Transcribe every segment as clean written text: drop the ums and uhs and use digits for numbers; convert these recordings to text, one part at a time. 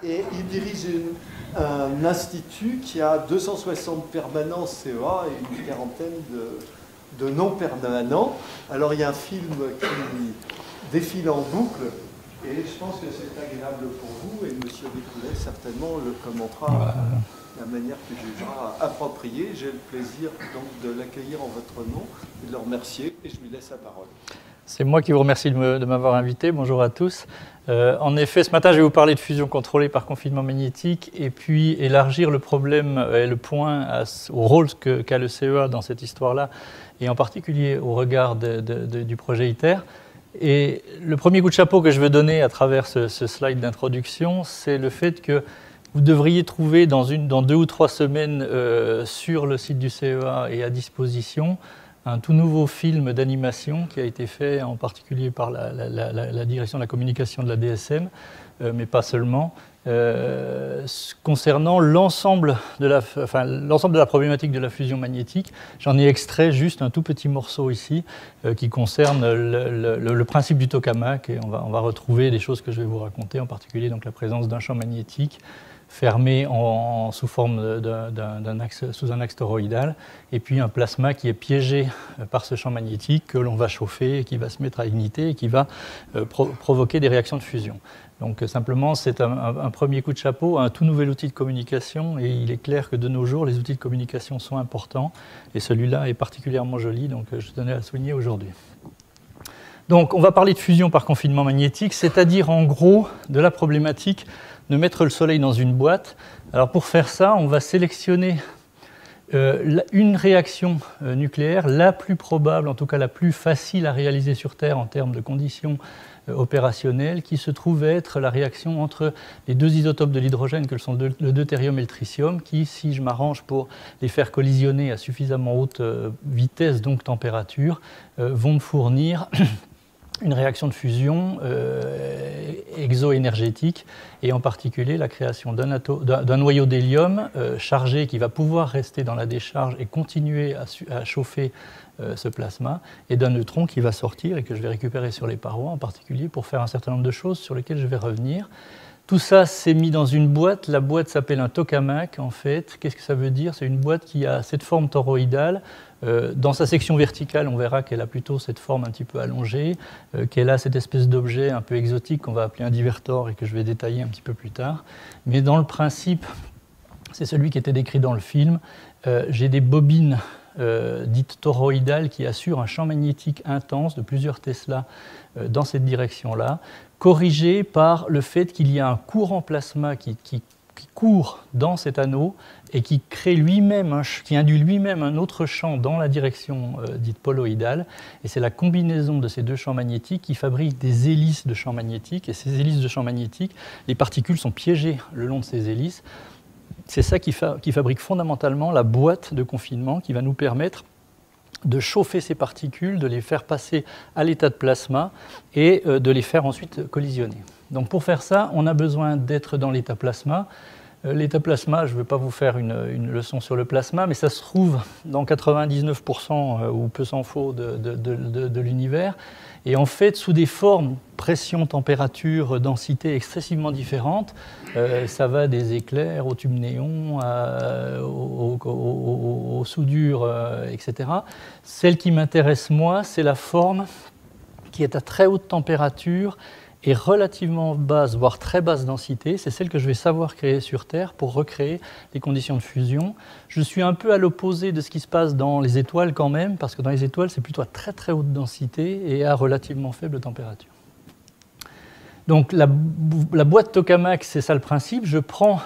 et il dirige un institut qui a 260 permanents CEA et une quarantaine de non-permanents. Alors il y a un film qui défile en boucle, et je pense que c'est agréable pour vous, et M. Découlet certainement le commentera de la manière que jugera appropriée. J'ai le plaisir donc de l'accueillir en votre nom et de le remercier, et je lui laisse la parole. C'est moi qui vous remercie de m'avoir invité. Bonjour à tous. En effet, ce matin, je vais vous parler de fusion contrôlée par confinement magnétique et puis élargir le problème et le point au rôle qu'a le CEA dans cette histoire-là, et en particulier au regard du projet ITER. Et le premier coup de chapeau que je veux donner à travers ce slide d'introduction, c'est le fait que vous devriez trouver dans 2 ou 3 semaines sur le site du CEA et à disposition un tout nouveau film d'animation qui a été fait en particulier par la direction de la communication de la DSM, mais pas seulement, concernant l'ensemble de la problématique de la fusion magnétique. J'en ai extrait juste un tout petit morceau ici qui concerne le principe du tokamak, et on va retrouver des choses que je vais vous raconter, en particulier donc la présence d'un champ magnétique fermé sous forme sous un axe toroïdal, et puis un plasma qui est piégé par ce champ magnétique que l'on va chauffer et qui va se mettre à igniter et qui va provoquer des réactions de fusion. Donc simplement, c'est un premier coup de chapeau à un tout nouvel outil de communication, et il est clair que de nos jours, les outils de communication sont importants, et celui-là est particulièrement joli, donc je tenais à le souligner aujourd'hui. Donc on va parler de fusion par confinement magnétique, c'est-à-dire en gros de la problématique de mettre le Soleil dans une boîte. Alors pour faire ça, on va sélectionner une réaction nucléaire la plus probable, en tout cas la plus facile à réaliser sur Terre en termes de conditions opérationnelles, qui se trouve être la réaction entre les 2 isotopes de l'hydrogène que sont le deutérium et le tritium, qui, si je m'arrange pour les faire collisionner à suffisamment haute vitesse, donc température, vont me fournir une réaction de fusion exoénergétique, et en particulier la création d'un noyau d'hélium chargé qui va pouvoir rester dans la décharge et continuer à chauffer ce plasma, et d'un neutron qui va sortir et que je vais récupérer sur les parois, en particulier pour faire un certain nombre de choses sur lesquelles je vais revenir. Tout ça, c'est mis dans une boîte. La boîte s'appelle un tokamak, en fait. Qu'est-ce que ça veut dire? C'est une boîte qui a cette forme toroïdale. Dans sa section verticale, on verra qu'elle a plutôt cette forme un petit peu allongée, qu'elle a cette espèce d'objet un peu exotique qu'on va appeler un divertor et que je vais détailler un petit peu plus tard. Mais dans le principe, c'est celui qui était décrit dans le film. J'ai des bobines dites toroïdales qui assurent un champ magnétique intense de plusieurs Tesla dans cette direction-là, corrigé par le fait qu'il y a un courant plasma qui court dans cet anneau et qui crée lui-même, qui induit lui-même un autre champ dans la direction dite poloïdale. Et c'est la combinaison de ces 2 champs magnétiques qui fabrique des hélices de champs magnétiques. Et ces hélices de champs magnétiques, les particules sont piégées le long de ces hélices. C'est ça qui fabrique fondamentalement la boîte de confinement qui va nous permettre de chauffer ces particules, de les faire passer à l'état de plasma et de les faire ensuite collisionner. Donc pour faire ça, on a besoin d'être dans l'état plasma. L'état plasma, je ne vais pas vous faire une leçon sur le plasma, mais ça se trouve dans 99% ou peu s'en faut de l'univers. Et en fait, sous des formes, pression, température, densité excessivement différentes, ça va des éclairs au tube néon, aux soudures, etc. Celle qui m'intéresse, moi, c'est la forme qui est à très haute température et relativement basse, voire très basse densité. C'est celle que je vais savoir créer sur Terre pour recréer les conditions de fusion. Je suis un peu à l'opposé de ce qui se passe dans les étoiles quand même, parce que dans les étoiles, c'est plutôt à très très haute densité et à relativement faible température. Donc la boîte tokamak, c'est ça le principe. Je prends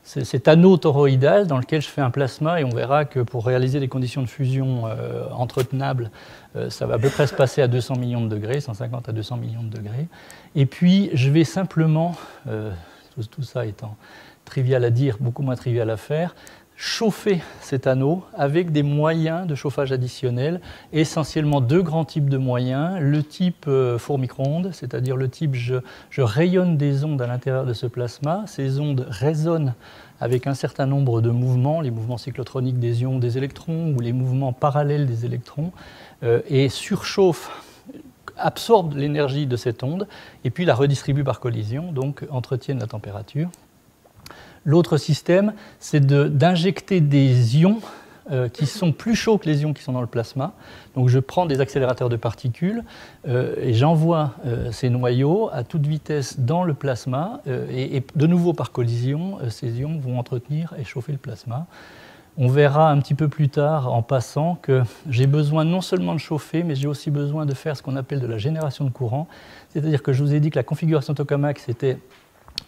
cet anneau toroïdal dans lequel je fais un plasma, et on verra que pour réaliser des conditions de fusion entretenables, ça va à peu près se passer à 200 millions de degrés, 150 à 200 millions de degrés. Et puis je vais simplement, tout ça étant trivial à dire, beaucoup moins trivial à faire, chauffer cet anneau avec des moyens de chauffage additionnels, essentiellement 2 grands types de moyens. Le type four micro-ondes, c'est-à-dire le type je rayonne des ondes à l'intérieur de ce plasma. Ces ondes résonnent avec un certain nombre de mouvements, les mouvements cyclotroniques des ions des électrons ou les mouvements parallèles des électrons, et surchauffent absorbent l'énergie de cette onde et puis la redistribuent par collision, donc entretiennent la température. L'autre système, c'est d'injecter des ions qui sont plus chauds que les ions qui sont dans le plasma. Donc je prends des accélérateurs de particules et j'envoie ces noyaux à toute vitesse dans le plasma et de nouveau par collision, ces ions vont entretenir et chauffer le plasma. On verra un petit peu plus tard en passant que j'ai besoin non seulement de chauffer, mais j'ai aussi besoin de faire ce qu'on appelle de la génération de courant. C'est-à-dire que je vous ai dit que la configuration tokamak, c'était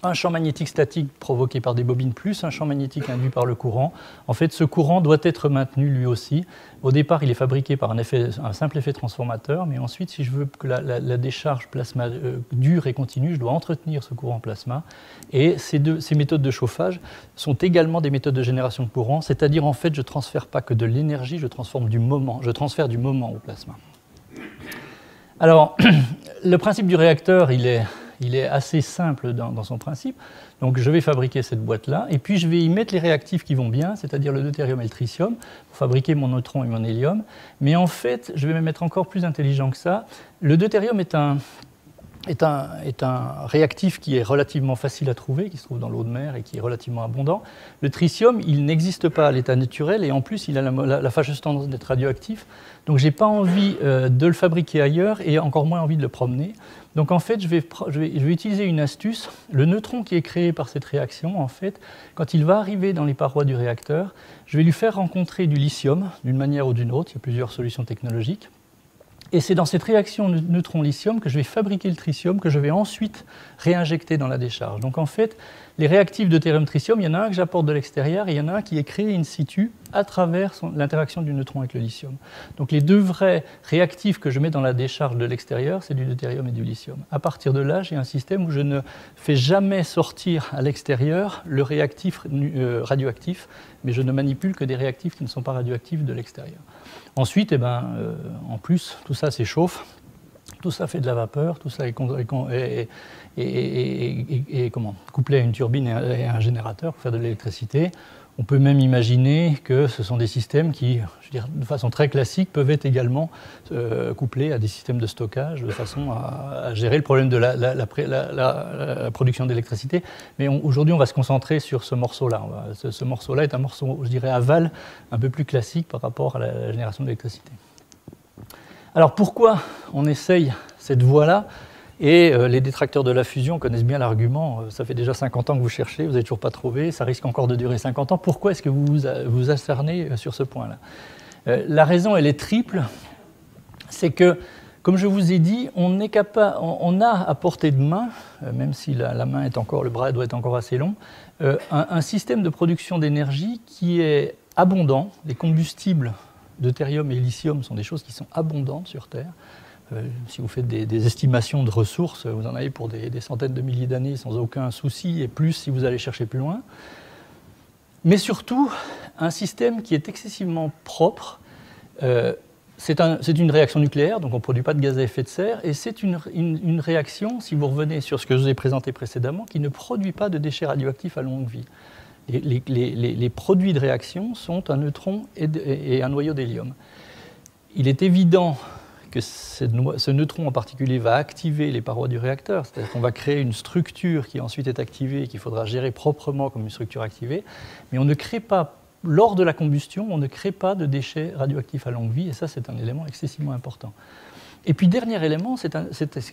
un champ magnétique statique provoqué par des bobines plus un champ magnétique induit par le courant. En fait, ce courant doit être maintenu lui aussi. Au départ, il est fabriqué par un simple effet transformateur, mais ensuite, si je veux que la décharge plasma dure et continue, je dois entretenir ce courant plasma. Et ces méthodes de chauffage sont également des méthodes de génération de courant, c'est-à-dire en fait, je ne transfère pas que de l'énergie, je transfère du moment au plasma. Alors, le principe du réacteur, il est assez simple dans son principe. Donc je vais fabriquer cette boîte-là, et puis je vais y mettre les réactifs qui vont bien, c'est-à-dire le deutérium et le tritium, pour fabriquer mon neutron et mon hélium. Mais en fait, je vais me mettre encore plus intelligent que ça. Le deutérium est un réactif qui est relativement facile à trouver, qui se trouve dans l'eau de mer et qui est relativement abondant. Le tritium, il n'existe pas à l'état naturel, et en plus, il a la fâcheuse tendance d'être radioactif. Donc je n'ai pas envie de le fabriquer ailleurs, et encore moins envie de le promener. Donc en fait, je vais utiliser une astuce. Le neutron qui est créé par cette réaction, en fait, quand il va arriver dans les parois du réacteur, je vais lui faire rencontrer du lithium, d'une manière ou d'une autre. Il y a plusieurs solutions technologiques. Et c'est dans cette réaction neutron-lithium que je vais fabriquer le tritium, que je vais ensuite réinjecter dans la décharge. Donc en fait, les réactifs deutérium-tritium, il y en a un que j'apporte de l'extérieur et il y en a un qui est créé in situ à travers l'interaction du neutron avec le lithium. Donc les deux vrais réactifs que je mets dans la décharge de l'extérieur, c'est du deutérium et du lithium. À partir de là, j'ai un système où je ne fais jamais sortir à l'extérieur le réactif radioactif, mais je ne manipule que des réactifs qui ne sont pas radioactifs de l'extérieur. Ensuite, en plus, tout ça s'échauffe, tout ça fait de la vapeur, tout ça est couplé à une turbine et à un générateur pour faire de l'électricité. On peut même imaginer que ce sont des systèmes qui, je veux dire, de façon très classique, peuvent être également couplés à des systèmes de stockage de façon à gérer le problème de la production d'électricité. Mais aujourd'hui, on va se concentrer sur ce morceau-là. Ce morceau-là est un morceau, je dirais, aval, un peu plus classique par rapport à la génération d'électricité. Alors pourquoi on essaye cette voie-là ? Et les détracteurs de la fusion connaissent bien l'argument. Ça fait déjà 50 ans que vous cherchez, vous n'avez toujours pas trouvé, ça risque encore de durer 50 ans. Pourquoi est-ce que vous vous acharnez sur ce point-là ? La raison, elle est triple. C'est que, comme je vous ai dit, on a à portée de main, même si la main est encore, le bras doit être encore assez long, un système de production d'énergie qui est abondant. Les combustibles deutérium et lithium sont des choses qui sont abondantes sur Terre. Si vous faites des estimations de ressources, vous en avez pour des centaines de milliers d'années sans aucun souci, et plus si vous allez chercher plus loin. Mais surtout, un système qui est excessivement propre. C'est une réaction nucléaire, donc on ne produit pas de gaz à effet de serre, et c'est une réaction, si vous revenez sur ce que je vous ai présenté précédemment, qui ne produit pas de déchets radioactifs à longue vie. Les produits de réaction sont un neutron et un noyau d'hélium. Il est évident que ce neutron en particulier va activer les parois du réacteur, c'est-à-dire qu'on va créer une structure qui ensuite est activée et qu'il faudra gérer proprement comme une structure activée, mais on ne crée pas, lors de la combustion, on ne crée pas de déchets radioactifs à longue vie, et ça c'est un élément excessivement important. Et puis dernier élément, c'est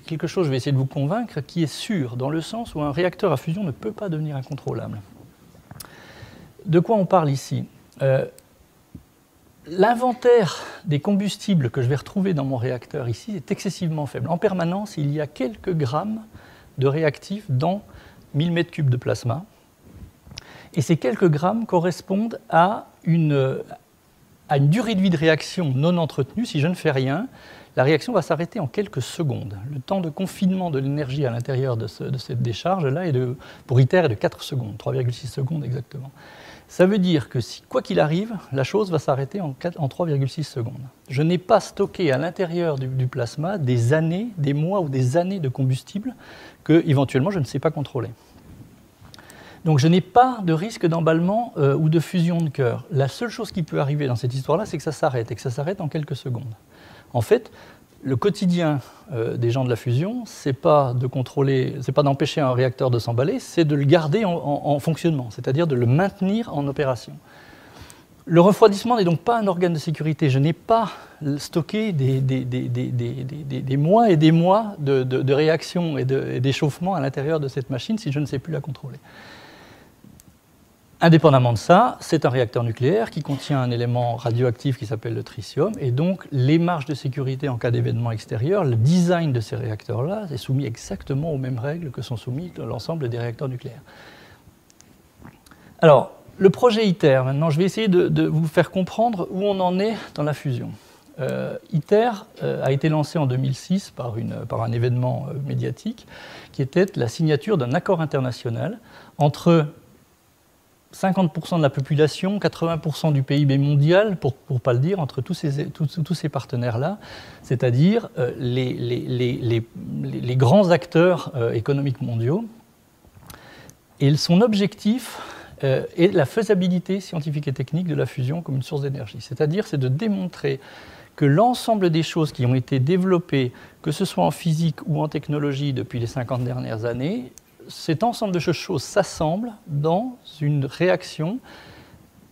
quelque chose, je vais essayer de vous convaincre, qui est sûr, dans le sens où un réacteur à fusion ne peut pas devenir incontrôlable. De quoi on parle ici ? L'inventaire des combustibles que je vais retrouver dans mon réacteur ici est excessivement faible. En permanence, il y a quelques grammes de réactifs dans 1000 m3 de plasma. Et ces quelques grammes correspondent à une durée de vie de réaction non entretenue. Si je ne fais rien, la réaction va s'arrêter en quelques secondes. Le temps de confinement de l'énergie à l'intérieur de cette décharge-là, pour ITER, est de 4 secondes, 3,6 secondes exactement. Ça veut dire que quoi qu'il arrive, la chose va s'arrêter en 3,6 secondes. Je n'ai pas stocké à l'intérieur du plasma des années, des mois ou des années de combustible que, éventuellement, je ne sais pas contrôler. Donc je n'ai pas de risque d'emballement ou de fusion de cœur. La seule chose qui peut arriver dans cette histoire-là, c'est que ça s'arrête, et que ça s'arrête en quelques secondes. En fait, le quotidien des gens de la fusion, c'est pas d'empêcher un réacteur de s'emballer, c'est de le garder en fonctionnement, c'est-à-dire de le maintenir en opération. Le refroidissement n'est donc pas un organe de sécurité. Je n'ai pas stocké des mois et des mois de réaction et d'échauffement à l'intérieur de cette machine si je ne sais plus la contrôler. Indépendamment de ça, c'est un réacteur nucléaire qui contient un élément radioactif qui s'appelle le tritium, et donc les marges de sécurité en cas d'événement extérieur, le design de ces réacteurs-là est soumis exactement aux mêmes règles que sont soumis l'ensemble des réacteurs nucléaires. Alors, le projet ITER, maintenant, je vais essayer de vous faire comprendre où on en est dans la fusion. ITER a été lancé en 2006 par un événement médiatique qui était la signature d'un accord international entre 50% de la population, 80% du PIB mondial, pour ne pas le dire, entre tous ces partenaires-là, c'est-à-dire les grands acteurs économiques mondiaux. Et son objectif est la faisabilité scientifique et technique de la fusion comme une source d'énergie. C'est-à-dire, c'est de démontrer que l'ensemble des choses qui ont été développées, que ce soit en physique ou en technologie depuis les 50 dernières années, cet ensemble de choses s'assemble dans une réaction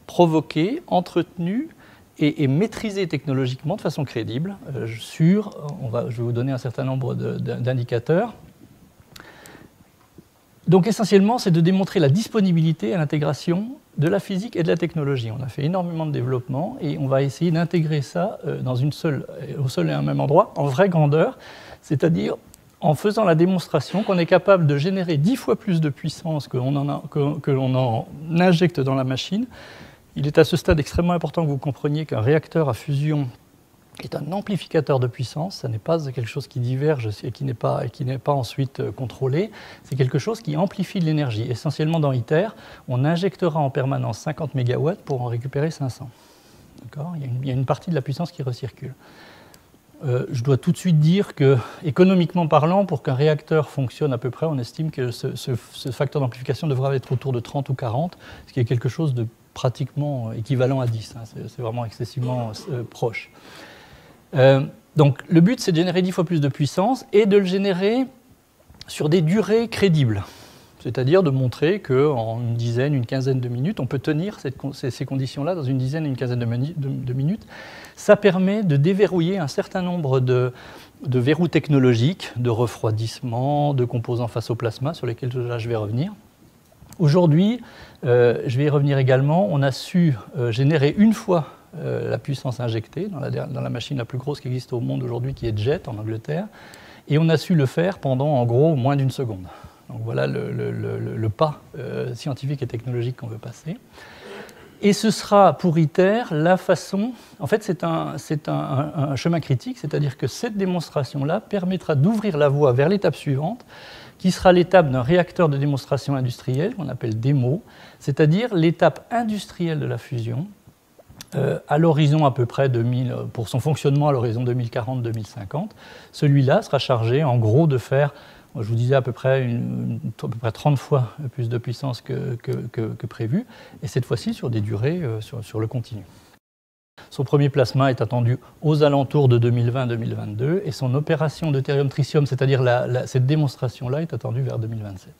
provoquée, entretenue et maîtrisée technologiquement de façon crédible je vais vous donner un certain nombre d'indicateurs. Donc essentiellement, c'est de démontrer la disponibilité et l'intégration de la physique et de la technologie. On a fait énormément de développement et on va essayer d'intégrer ça au seul et un même endroit, en vraie grandeur, c'est-à-dire en faisant la démonstration qu'on est capable de générer 10 fois plus de puissance que l'on en injecte dans la machine. Il est à ce stade extrêmement important que vous compreniez qu'un réacteur à fusion est un amplificateur de puissance. Ça n'est pas quelque chose qui diverge et qui n'est pas ensuite contrôlé. C'est quelque chose qui amplifie de l'énergie. Essentiellement dans ITER, on injectera en permanence 50 MW pour en récupérer 500. D'accord ? Il y a une partie de la puissance qui recircule. Je dois tout de suite dire que, économiquement parlant, pour qu'un réacteur fonctionne à peu près, on estime que ce facteur d'amplification devra être autour de 30 ou 40, ce qui est quelque chose de pratiquement équivalent à 10. C'est vraiment excessivement proche. Donc le but, c'est de générer 10 fois plus de puissance et de le générer sur des durées crédibles. C'est-à-dire de montrer qu'en une dizaine, une quinzaine de minutes, on peut tenir ces conditions-là dans une dizaine et une quinzaine de minutes. Ça permet de déverrouiller un certain nombre de verrous technologiques, de refroidissement, de composants face au plasma, sur lesquels là, je vais revenir. Aujourd'hui, je vais y revenir également, on a su générer une fois la puissance injectée dans la machine la plus grosse qui existe au monde aujourd'hui, qui est JET en Angleterre, et on a su le faire pendant en gros moins d'une seconde. Donc voilà le pas scientifique et technologique qu'on veut passer. Et ce sera pour ITER la façon... En fait, c'est un chemin critique, c'est-à-dire que cette démonstration-là permettra d'ouvrir la voie vers l'étape suivante, qui sera l'étape d'un réacteur de démonstration industrielle, qu'on appelle démo, c'est-à-dire l'étape industrielle de la fusion, à l'horizon à peu près pour son fonctionnement à l'horizon 2040-2050. Celui-là sera chargé, en gros, de faire... Je vous disais à peu près 30 fois plus de puissance que prévu, et cette fois-ci sur des durées sur le continu. Son premier plasma est attendu aux alentours de 2020-2022, et son opération deutérium-tritium, c'est-à-dire cette démonstration-là, est attendue vers 2027.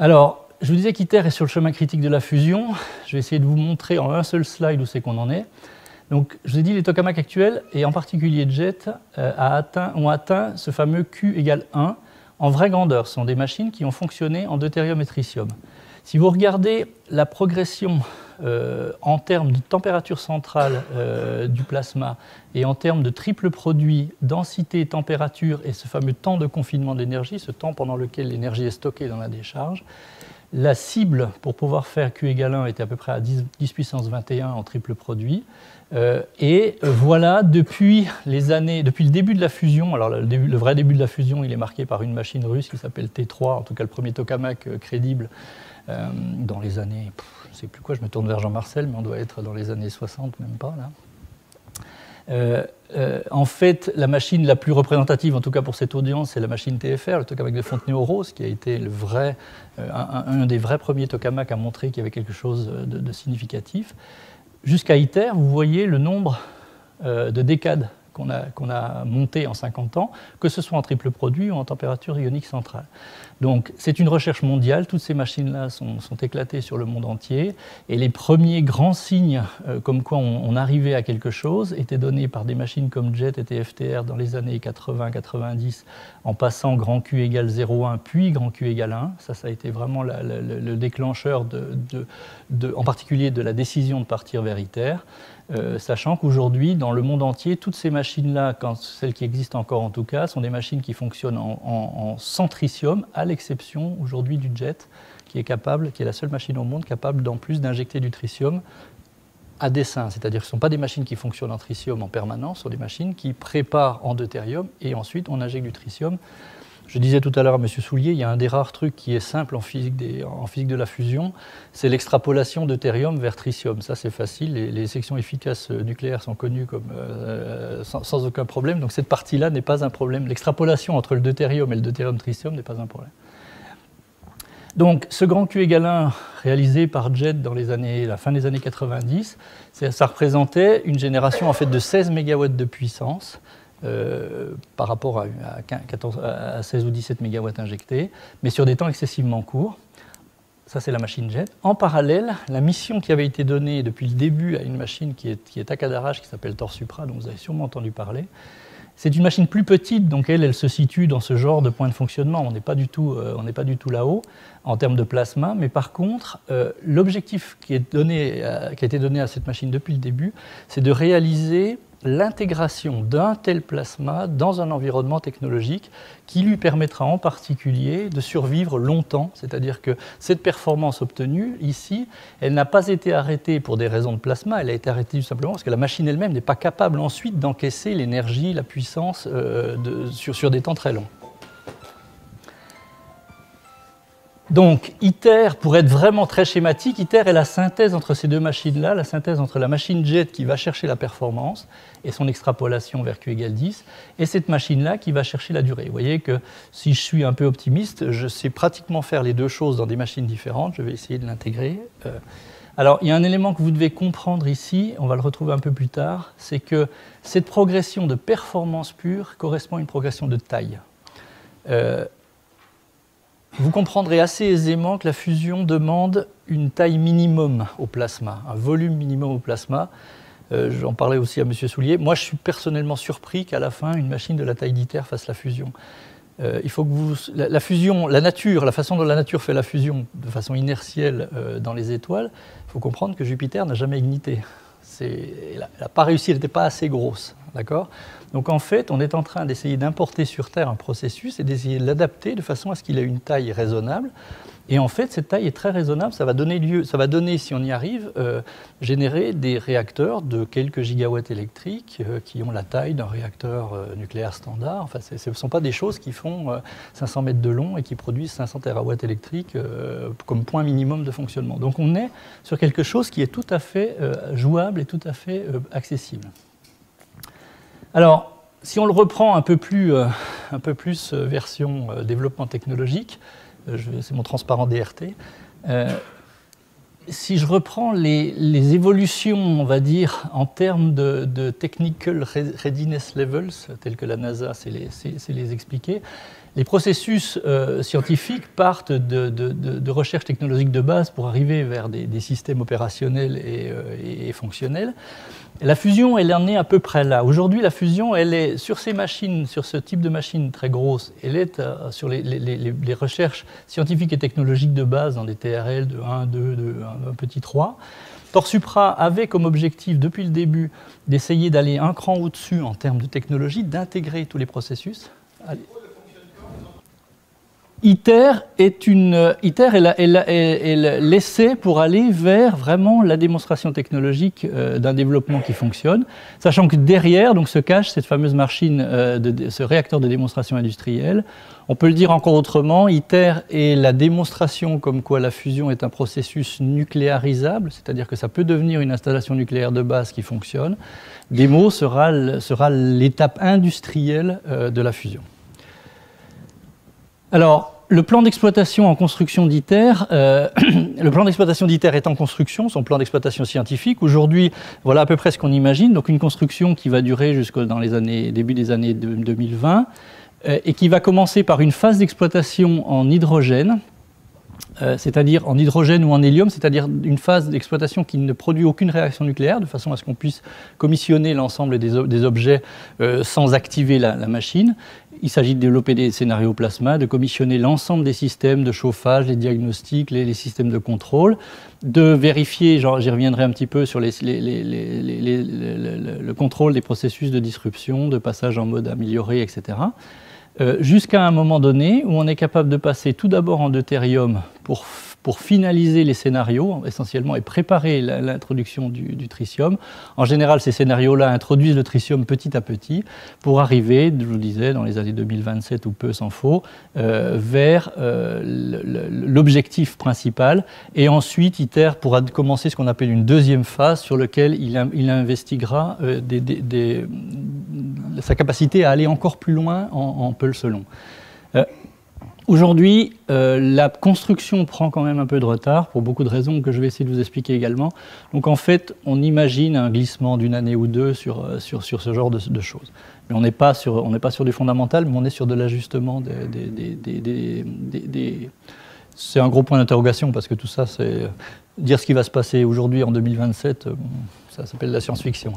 Alors, je vous disais qu'ITER est sur le chemin critique de la fusion. Je vais essayer de vous montrer en un seul slide où c'est qu'on en est. Donc, je vous ai dit, les tokamaks actuels, et en particulier JET, ont atteint ce fameux Q égale 1 en vraie grandeur. Ce sont des machines qui ont fonctionné en deutérium et tritium. Si vous regardez la progression en termes de température centrale du plasma et en termes de triple produit, densité, température et ce fameux temps de confinement de l'énergie, ce temps pendant lequel l'énergie est stockée dans la décharge, la cible pour pouvoir faire Q égale 1 était à peu près à 10 puissance 21 en triple produit. Et voilà, depuis le début de la fusion, alors le vrai début de la fusion, il est marqué par une machine russe qui s'appelle T3, en tout cas le premier tokamak crédible, dans les années, je ne sais plus quoi, je me tourne vers Jean-Marcel, mais on doit être dans les années 60, même pas là. En fait, la machine la plus représentative, en tout cas pour cette audience, c'est la machine TFR, le tokamak de Fontenay-aux-Roses, qui a été un des vrais premiers tokamaks à montrer qu'il y avait quelque chose de significatif. Jusqu'à ITER, vous voyez le nombre de décades qu'on a montées en 50 ans, que ce soit en triple produit ou en température ionique centrale. Donc c'est une recherche mondiale, toutes ces machines-là sont éclatées sur le monde entier, et les premiers grands signes comme quoi on arrivait à quelque chose étaient donnés par des machines comme JET et TFTR dans les années 80-90, en passant grand Q égale 0,1 puis grand Q égale 1. Ça a été vraiment le déclencheur en particulier de la décision de partir vers ITER. Sachant qu'aujourd'hui, dans le monde entier, toutes ces machines-là, celles qui existent encore en tout cas, sont des machines qui fonctionnent en sans tritium, à l'exception aujourd'hui du JET, qui est la seule machine au monde capable, en plus, d'injecter du tritium à dessein. C'est-à-dire que ce ne sont pas des machines qui fonctionnent en tritium en permanence, ce sont des machines qui préparent en deutérium et ensuite on injecte du tritium. Je disais tout à l'heure à M. Soulier, il y a un des rares trucs qui est simple en physique de la fusion, c'est l'extrapolation deutérium vers tritium. Ça, c'est facile. Les sections efficaces nucléaires sont connues comme, sans aucun problème. Donc cette partie-là n'est pas un problème. L'extrapolation entre le deutérium et le deutérium-tritium n'est pas un problème. Donc ce grand Q égale 1 réalisé par JET dans la fin des années 90, ça représentait une génération en fait de 16 MW de puissance. Par rapport à 16 ou 17 MW injectés, mais sur des temps excessivement courts. Ça, c'est la machine JET. En parallèle, la mission qui avait été donnée depuis le début à une machine qui est à cadrage, qui s'appelle Torsupra, dont vous avez sûrement entendu parler, c'est une machine plus petite, donc elle se situe dans ce genre de point de fonctionnement. On n'est pas du tout là-haut en termes de plasma, mais par contre, l'objectif qui a été donné à cette machine depuis le début, c'est de réaliser l'intégration d'un tel plasma dans un environnement technologique qui lui permettra en particulier de survivre longtemps. C'est-à-dire que cette performance obtenue ici, elle n'a pas été arrêtée pour des raisons de plasma, elle a été arrêtée tout simplement parce que la machine elle-même n'est pas capable ensuite d'encaisser l'énergie, la puissance sur des temps très longs. Donc, ITER, pour être vraiment très schématique, ITER est la synthèse entre ces deux machines-là, la synthèse entre la machine JET qui va chercher la performance et son extrapolation vers Q égale 10, et cette machine-là qui va chercher la durée. Vous voyez que si je suis un peu optimiste, je sais pratiquement faire les deux choses dans des machines différentes, je vais essayer de l'intégrer. Alors, il y a un élément que vous devez comprendre ici, on va le retrouver un peu plus tard, c'est que cette progression de performance pure correspond à une progression de taille. Vous comprendrez assez aisément que la fusion demande une taille minimum au plasma, un volume minimum au plasma. J'en parlais aussi à M. Soulier. Moi, je suis personnellement surpris qu'à la fin, une machine de la taille d'ITER fasse la fusion. Il faut que la fusion, la façon dont la nature fait la fusion de façon inertielle dans les étoiles, il faut comprendre que Jupiter n'a jamais ignité. Elle n'a pas réussi, elle n'était pas assez grosse. D'accord ? Donc en fait, on est en train d'essayer d'importer sur Terre un processus et d'essayer de l'adapter de façon à ce qu'il ait une taille raisonnable. Et en fait, cette taille est très raisonnable. Ça va donner, si on y arrive, générer des réacteurs de quelques gigawatts électriques qui ont la taille d'un réacteur nucléaire standard. Enfin, ce ne sont pas des choses qui font 500 mètres de long et qui produisent 500 terawatts électriques comme point minimum de fonctionnement. Donc on est sur quelque chose qui est tout à fait jouable et tout à fait accessible. Alors, si on le reprend un peu plus version développement technologique, c'est mon transparent DRT, si je reprends les évolutions, on va dire, en termes de technical readiness levels, tels que la NASA sait les expliquer, les processus scientifiques partent de recherche technologique de base pour arriver vers des systèmes opérationnels et fonctionnels. La fusion, elle en est à peu près là. Aujourd'hui, la fusion, elle est sur ces machines, sur ce type de machines très grosses, elle est sur les recherches scientifiques et technologiques de base dans des TRL de 1, 2, un petit 3. Torsupra avait comme objectif, depuis le début, d'essayer d'aller un cran au-dessus en termes de technologie, d'intégrer tous les processus. Allez. ITER est l'essai pour aller vers vraiment la démonstration technologique d'un développement qui fonctionne, sachant que derrière donc, se cache cette fameuse machine, ce réacteur de démonstration industrielle. On peut le dire encore autrement, ITER est la démonstration comme quoi la fusion est un processus nucléarisable, c'est-à-dire que ça peut devenir une installation nucléaire de base qui fonctionne. Démo sera l'étape industrielle de la fusion. Alors, le plan d'exploitation en construction d'ITER, le plan d'exploitation d'ITER est en construction, son plan d'exploitation scientifique. Aujourd'hui, voilà à peu près ce qu'on imagine. Donc une construction qui va durer jusqu'au début des années 2020 et qui va commencer par une phase d'exploitation en hydrogène, c'est-à-dire en hydrogène ou en hélium, c'est-à-dire une phase d'exploitation qui ne produit aucune réaction nucléaire, de façon à ce qu'on puisse commissionner l'ensemble des objets sans activer la machine. Il s'agit de développer des scénarios plasma, de commissionner l'ensemble des systèmes de chauffage, les diagnostics, les systèmes de contrôle, de vérifier, j'y reviendrai un petit peu, sur le contrôle des processus de disruption, de passage en mode amélioré, etc. Jusqu'à un moment donné où on est capable de passer tout d'abord en deutérium pour finaliser les scénarios essentiellement et préparer l'introduction du tritium. En général, ces scénarios-là introduisent le tritium petit à petit pour arriver, je vous disais, dans les années 2027 ou peu s'en faut, vers l'objectif principal. Et ensuite, ITER pourra commencer ce qu'on appelle une deuxième phase sur laquelle il investiguera sa capacité à aller encore plus loin en pulse long. Aujourd'hui, la construction prend quand même un peu de retard, pour beaucoup de raisons que je vais essayer de vous expliquer également. Donc en fait, on imagine un glissement d'une année ou deux sur ce genre de choses. Mais on n'est pas sur du fondamental, mais on est sur de l'ajustement C'est un gros point d'interrogation, parce que tout ça, c'est dire ce qui va se passer aujourd'hui en 2027, ça s'appelle la science-fiction.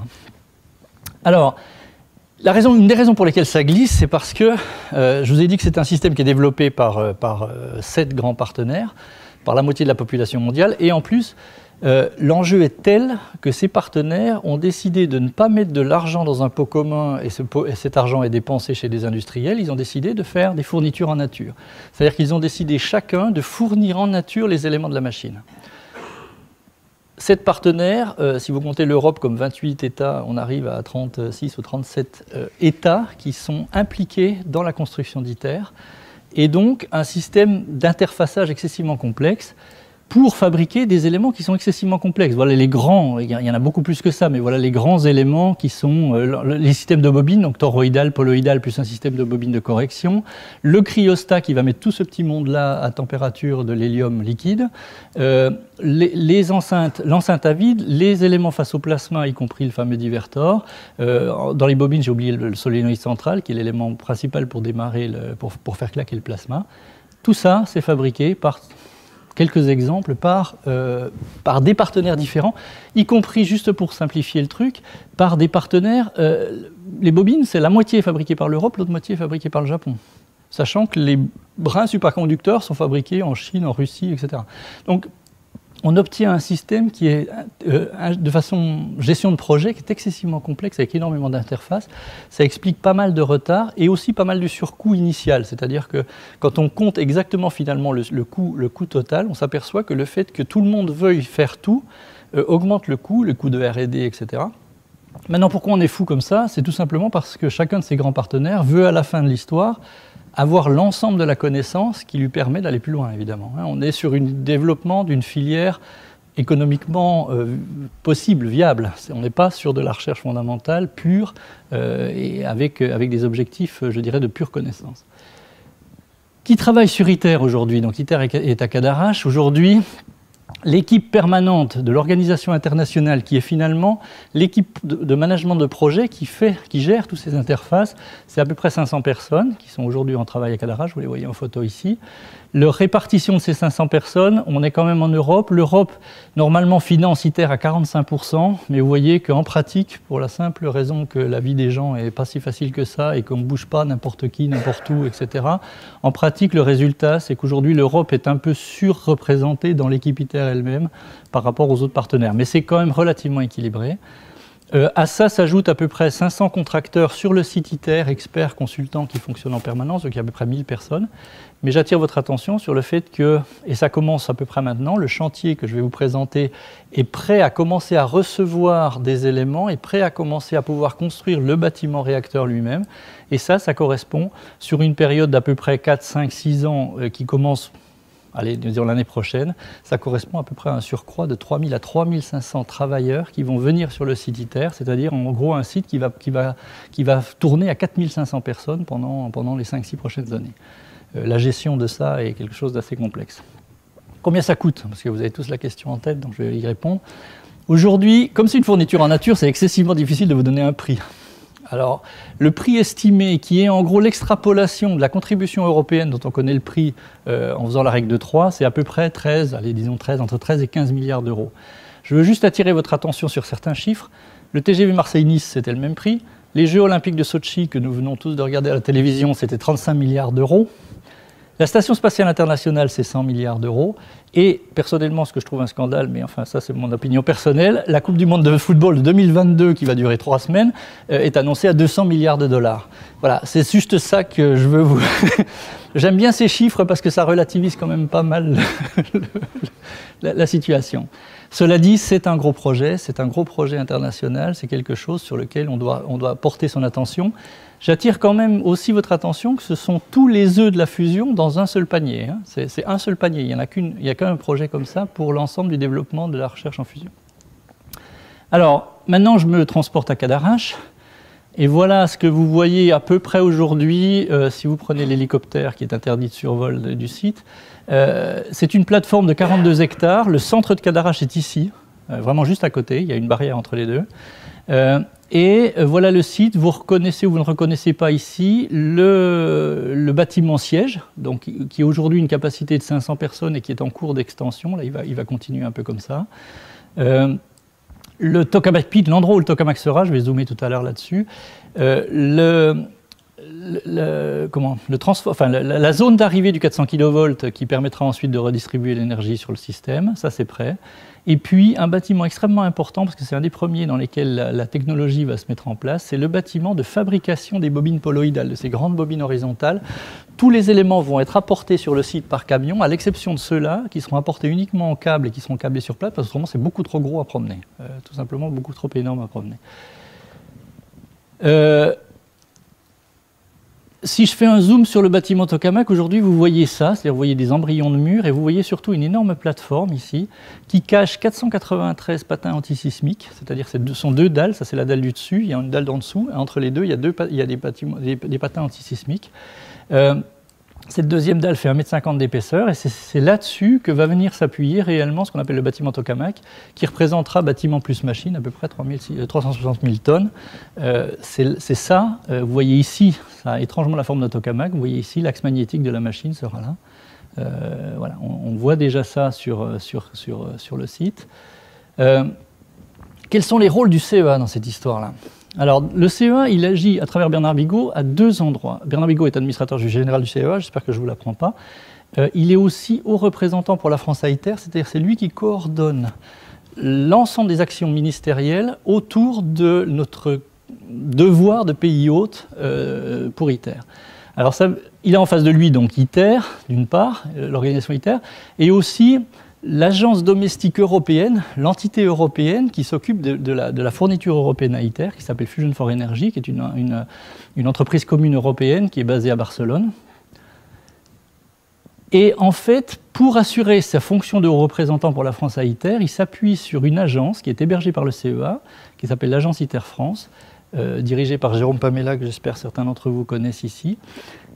Alors, une des raisons pour lesquelles ça glisse, c'est parce que je vous ai dit que c'est un système qui est développé par 7 grands partenaires, par la moitié de la population mondiale, et en plus, l'enjeu est tel que ces partenaires ont décidé de ne pas mettre de l'argent dans un pot commun et cet argent est dépensé chez des industriels. Ils ont décidé de faire des fournitures en nature. C'est-à-dire qu'ils ont décidé chacun de fournir en nature les éléments de la machine. 7 partenaires, si vous comptez l'Europe comme 28 États, on arrive à 36 ou 37 États qui sont impliqués dans la construction d'ITER, et donc un système d'interfaçage excessivement complexe pour fabriquer des éléments qui sont excessivement complexes. Voilà les grands, il y en a beaucoup plus que ça, mais voilà les grands éléments qui sont les systèmes de bobines, donc toroïdal, poloïdal, plus un système de bobines de correction, le cryostat qui va mettre tout ce petit monde-là à température de l'hélium liquide, l'enceinte à vide, les éléments face au plasma, y compris le fameux divertor. Dans les bobines, j'ai oublié le solénoïde central, qui est l'élément principal pour démarrer, pour faire claquer le plasma. Tout ça, c'est fabriqué par quelques exemples par des partenaires différents, y compris, juste pour simplifier le truc, par des partenaires. Les bobines, c'est la moitié fabriquée par l'Europe, l'autre moitié fabriquée par le Japon. Sachant que les brins superconducteurs sont fabriqués en Chine, en Russie, etc. Donc, on obtient un système qui est, de façon gestion de projet, qui est excessivement complexe, avec énormément d'interfaces. Ça explique pas mal de retard et aussi pas mal du surcoût initial. C'est-à-dire que quand on compte exactement finalement le coût total, on s'aperçoit que le fait que tout le monde veuille faire tout augmente le coût de R&D, etc. Maintenant, pourquoi on est fou comme ça? C'est tout simplement parce que chacun de ces grands partenaires veut, à la fin de l'histoire, avoir l'ensemble de la connaissance qui lui permet d'aller plus loin, évidemment. On est sur un développement d'une filière économiquement possible, viable. On n'est pas sur de la recherche fondamentale pure et avec des objectifs, je dirais, de pure connaissance. Qui travaille sur ITER aujourd'hui? Donc ITER est à Cadarache. Aujourd'hui, l'équipe permanente de l'organisation internationale, qui est finalement l'équipe de management de projet qui gère toutes ces interfaces, c'est à peu près 500 personnes qui sont aujourd'hui en travail à Cadarache, vous les voyez en photo ici. Leur répartition de ces 500 personnes, on est quand même en Europe. L'Europe, normalement, finance ITER à 45%, mais vous voyez qu'en pratique, pour la simple raison que la vie des gens n'est pas si facile que ça et qu'on ne bouge pas n'importe qui, n'importe où, etc., en pratique, le résultat, c'est qu'aujourd'hui, l'Europe est un peu surreprésentée dans l'équipe ITER elle-même par rapport aux autres partenaires. Mais c'est quand même relativement équilibré. À ça s'ajoutent à peu près 500 contracteurs sur le site ITER, experts, consultants qui fonctionnent en permanence, donc il y a à peu près 1000 personnes. Mais j'attire votre attention sur le fait que, et ça commence à peu près maintenant, le chantier que je vais vous présenter est prêt à commencer à recevoir des éléments, est prêt à commencer à pouvoir construire le bâtiment réacteur lui-même. Et ça correspond sur une période d'à peu près 4, 5, 6 ans qui commence, allez, disons l'année prochaine, ça correspond à peu près à un surcroît de 3000 à 3500 travailleurs qui vont venir sur le site ITER, c'est-à-dire en gros un site qui va tourner à 4500 personnes pendant les 5-6 prochaines années. la gestion de ça est quelque chose d'assez complexe. Combien ça coûte? Parce que vous avez tous la question en tête, donc je vais y répondre. Aujourd'hui, comme c'est une fourniture en nature, c'est excessivement difficile de vous donner un prix. Alors, le prix estimé, qui est en gros l'extrapolation de la contribution européenne dont on connaît le prix en faisant la règle de 3, c'est à peu près 13, allez, disons 13, entre 13 et 15 milliards d'euros. Je veux juste attirer votre attention sur certains chiffres. Le TGV Marseille-Nice, c'était le même prix. Les Jeux Olympiques de Sotchi, que nous venons tous de regarder à la télévision, c'était 35 milliards d'euros. La Station Spatiale Internationale, c'est 100 milliards d'euros. Et personnellement, ce que je trouve un scandale, mais enfin ça c'est mon opinion personnelle, la Coupe du Monde de football de 2022, qui va durer 3 semaines, est annoncée à 200 milliards de dollars. Voilà, c'est juste ça que je veux vous... J'aime bien ces chiffres parce que ça relativise quand même pas mal la situation. Cela dit, c'est un gros projet international, c'est quelque chose sur lequel on doit porter son attention. J'attire quand même aussi votre attention que ce sont tous les œufs de la fusion dans un seul panier. Hein. C'est un seul panier, il n'y a qu'un projet comme ça pour l'ensemble du développement de la recherche en fusion. Alors, maintenant je me transporte à Cadarache, et voilà ce que vous voyez à peu près aujourd'hui, si vous prenez l'hélicoptère qui est interdit de survol du site. C'est une plateforme de 42 hectares, le centre de Cadarache est ici, vraiment juste à côté, il y a une barrière entre les deux. Et voilà le site, vous reconnaissez ou vous ne reconnaissez pas ici le bâtiment siège, donc, qui a aujourd'hui une capacité de 500 personnes et qui est en cours d'extension, là il va continuer un peu comme ça. Le tokamak pit, l'endroit où le tokamak sera, je vais zoomer tout à l'heure là-dessus, la zone d'arrivée du 400 kV qui permettra ensuite de redistribuer l'énergie sur le système, ça c'est prêt. Et puis un bâtiment extrêmement important, parce que c'est un des premiers dans lesquels la technologie va se mettre en place, c'est le bâtiment de fabrication des bobines poloïdales, de ces grandes bobines horizontales. Tous les éléments vont être apportés sur le site par camion, à l'exception de ceux-là, qui seront apportés uniquement en câble et qui seront câblés sur place, parce que autrement c'est beaucoup trop gros à promener, tout simplement beaucoup trop énorme à promener. Si je fais un zoom sur le bâtiment tokamak, aujourd'hui vous voyez ça, c'est-à-dire vous voyez des embryons de murs et vous voyez surtout une énorme plateforme ici qui cache 493 patins antisismiques, c'est-à-dire ce sont deux dalles, ça c'est la dalle du dessus, il y a une dalle d'en dessous, et entre les deux il y a des patins antisismiques. Cette deuxième dalle fait 1,50 m d'épaisseur et c'est là-dessus que va venir s'appuyer réellement ce qu'on appelle le bâtiment tokamak, qui représentera bâtiment plus machine, à peu près 360 000 tonnes. C'est ça, vous voyez ici, ça a étrangement la forme d'un tokamak, vous voyez ici l'axe magnétique de la machine sera là. Voilà, on voit déjà ça sur le site. Quels sont les rôles du CEA dans cette histoire-là ? Alors, le CEA, il agit à travers Bernard Bigot à deux endroits. Bernard Bigot est administrateur général du CEA, j'espère que je ne vous l'apprends pas. Il est aussi haut représentant pour la France ITER, c'est-à-dire c'est lui qui coordonne l'ensemble des actions ministérielles autour de notre devoir de pays hôte pour ITER. Alors, il a en face de lui donc ITER, d'une part, l'organisation ITER, et aussi l'agence domestique européenne, l'entité européenne qui s'occupe de la fourniture européenne à ITER, qui s'appelle Fusion for Energy, qui est une entreprise commune européenne qui est basée à Barcelone. Et en fait, pour assurer sa fonction de représentant pour la France à ITER, il s'appuie sur une agence qui est hébergée par le CEA, qui s'appelle l'agence ITER France, dirigée par Jérôme Pamela, que j'espère certains d'entre vous connaissent ici,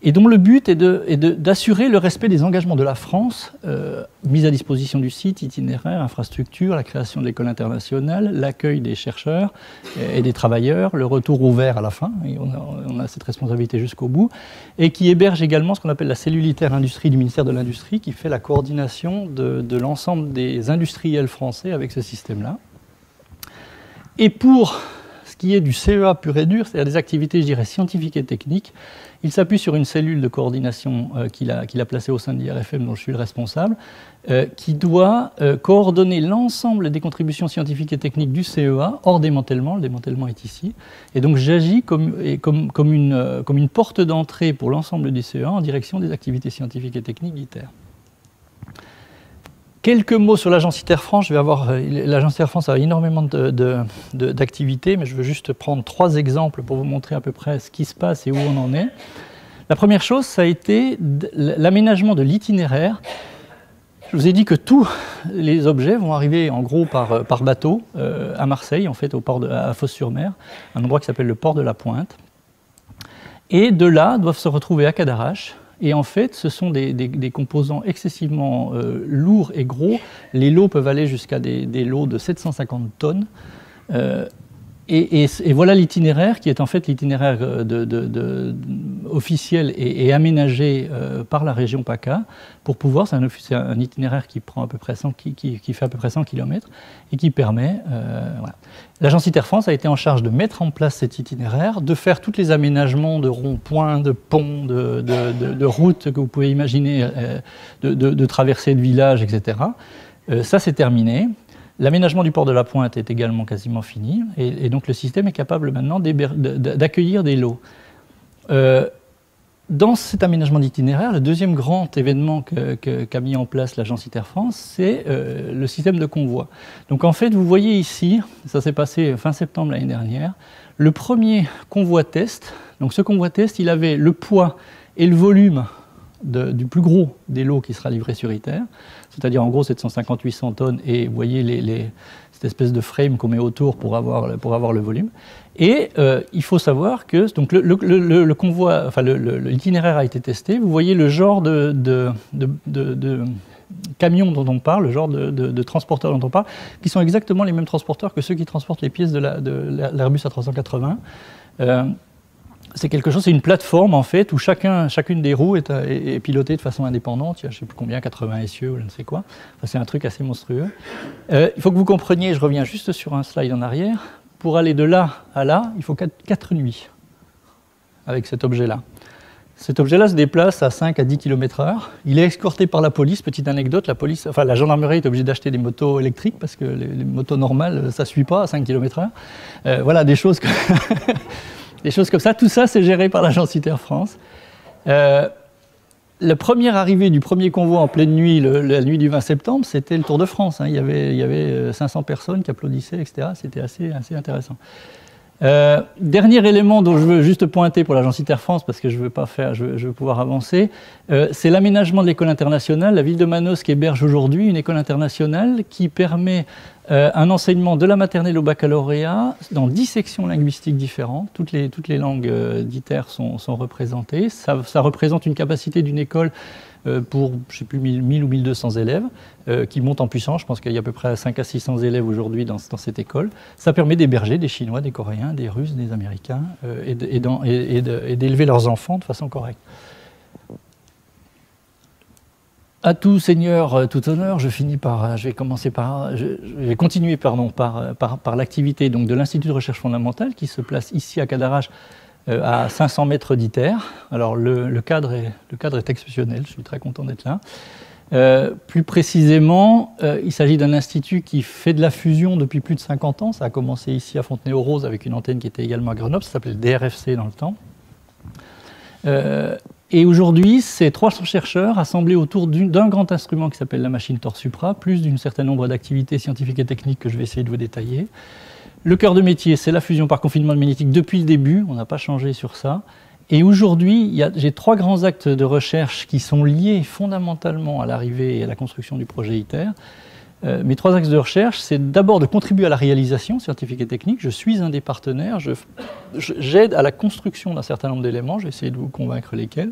et dont le but est d'assurer le respect des engagements de la France, mise à disposition du site, itinéraire, infrastructure, la création de l'école internationale, l'accueil des chercheurs et des travailleurs, le retour ouvert à la fin, et on a cette responsabilité jusqu'au bout, et qui héberge également ce qu'on appelle la cellule ITER Industrie du ministère de l'Industrie, qui fait la coordination de l'ensemble des industriels français avec ce système-là. Et pour ce qui est du CEA pur et dur, c'est-à-dire des activités, je dirais, scientifiques et techniques, il s'appuie sur une cellule de coordination qu'il a placée au sein de l'IRFM, dont je suis le responsable, qui doit coordonner l'ensemble des contributions scientifiques et techniques du CEA hors démantèlement. Le démantèlement est ici. Et donc j'agis comme une porte d'entrée pour l'ensemble du CEA en direction des activités scientifiques et techniques d'ITER. Quelques mots sur l'agence ITER France. L'agence ITER France a énormément d'activités, mais je veux juste prendre 3 exemples pour vous montrer à peu près ce qui se passe et où on en est. La première chose, ça a été l'aménagement de l'itinéraire. Je vous ai dit que tous les objets vont arriver en gros par bateau à Marseille, en fait, à Fos-sur-Mer, un endroit qui s'appelle le port de la Pointe. Et de là, doivent se retrouver à Cadarache, Et en fait, ce sont des composants excessivement lourds et gros. Les lots peuvent aller jusqu'à des lots de 750 tonnes. Et voilà l'itinéraire qui est en fait l'itinéraire officiel et aménagé par la région PACA pour pouvoir, c'est un itinéraire qui prend à peu près 100, qui fait à peu près 100 km et qui permet, voilà. L'agence ITER France a été en charge de mettre en place cet itinéraire, de faire tous les aménagements de ronds-points, de ponts, de routes que vous pouvez imaginer, de traversées de villages, etc. Ça c'est terminé. L'aménagement du port de la Pointe est également quasiment fini, et donc le système est capable maintenant d'accueillir des lots. Dans cet aménagement d'itinéraire, le deuxième grand événement qu'a mis en place l'agence ITER France, c'est le système de convoi. Donc en fait, vous voyez ici, ça s'est passé fin septembre l'année dernière, le premier convoi test. Donc ce convoi test, il avait le poids et le volume du plus gros des lots qui sera livré sur ITER, c'est-à-dire en gros 750-800 tonnes, et vous voyez cette espèce de frame qu'on met autour pour avoir le volume. Et il faut savoir que donc le convoi, enfin l'itinéraire a été testé. Vous voyez le genre de camions dont on parle, le genre de transporteurs dont on parle, qui sont exactement les mêmes transporteurs que ceux qui transportent les pièces de l'Airbus A380. C'est quelque chose, c'est une plateforme en fait où chacune des roues est pilotée de façon indépendante. Il y a je ne sais plus combien, 80 essieux ou je ne sais quoi. Enfin, c'est un truc assez monstrueux. Il faut que vous compreniez, je reviens juste sur un slide en arrière, pour aller de là à là, il faut 4 nuits avec cet objet-là. Cet objet-là se déplace à 5 à 10 km/h. Il est escorté par la police. Petite anecdote, la gendarmerie est obligée d'acheter des motos électriques parce que les motos normales, ça ne suit pas à 5 km/h. Voilà, des choses que des choses comme ça. Tout ça, c'est géré par l'agence ITER France. La première arrivée du premier convoi en pleine nuit, la nuit du 20 septembre, c'était le Tour de France. Hein. Il y avait 500 personnes qui applaudissaient, etc. C'était assez intéressant. Dernier élément dont je veux juste pointer pour l'agence ITER France, parce que je veux pouvoir avancer, c'est l'aménagement de l'école internationale. La ville de Manosque héberge aujourd'hui une école internationale qui permet un enseignement de la maternelle au baccalauréat dans 10 sections linguistiques différentes. Toutes les langues d'ITER sont représentées. Ça représente une capacité d'une école pour, je ne sais plus, 1000 ou 1200 élèves, qui montent en puissance. Je pense qu'il y a à peu près 500 à 600 élèves aujourd'hui dans cette école. Ça permet d'héberger des Chinois, des Coréens, des Russes, des Américains, et d'élever leurs enfants de façon correcte. À tout seigneur, tout honneur, je vais continuer par l'activité donc, de l'Institut de recherche fondamentale qui se place ici à Cadarache, à 500 mètres d'ITER. Alors le cadre est exceptionnel, je suis très content d'être là. Plus précisément, il s'agit d'un institut qui fait de la fusion depuis plus de 50 ans. Ça a commencé ici à Fontenay-aux-Roses avec une antenne qui était également à Grenoble, ça s'appelait le DRFC dans le temps. Et aujourd'hui, c'est 300 chercheurs assemblés autour d'un grand instrument qui s'appelle la machine Thor-Supra, plus d'un certain nombre d'activités scientifiques et techniques que je vais essayer de vous détailler. Le cœur de métier, c'est la fusion par confinement magnétique depuis le début, on n'a pas changé sur ça. Et aujourd'hui, j'ai 3 grands actes de recherche qui sont liés fondamentalement à l'arrivée et à la construction du projet ITER. Mes 3 axes de recherche, c'est d'abord de contribuer à la réalisation scientifique et technique. Je suis un des partenaires, j'aide à la construction d'un certain nombre d'éléments, je vais essayer de vous convaincre lesquels,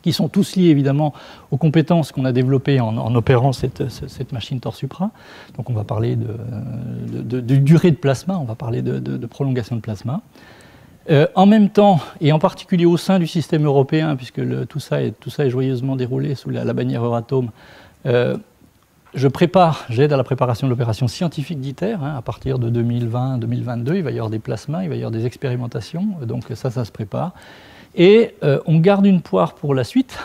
qui sont tous liés évidemment aux compétences qu'on a développées en opérant cette machine Thor-Supra. Donc on va parler de durée de plasma, on va parler de prolongation de plasma. En même temps, et en particulier au sein du système européen, puisque tout ça est joyeusement déroulé sous la bannière Euratom, j'aide à la préparation de l'opération scientifique d'ITER. Hein, à partir de 2020-2022, il va y avoir des plasmas, il va y avoir des expérimentations, donc ça se prépare. Et on garde une poire pour la suite,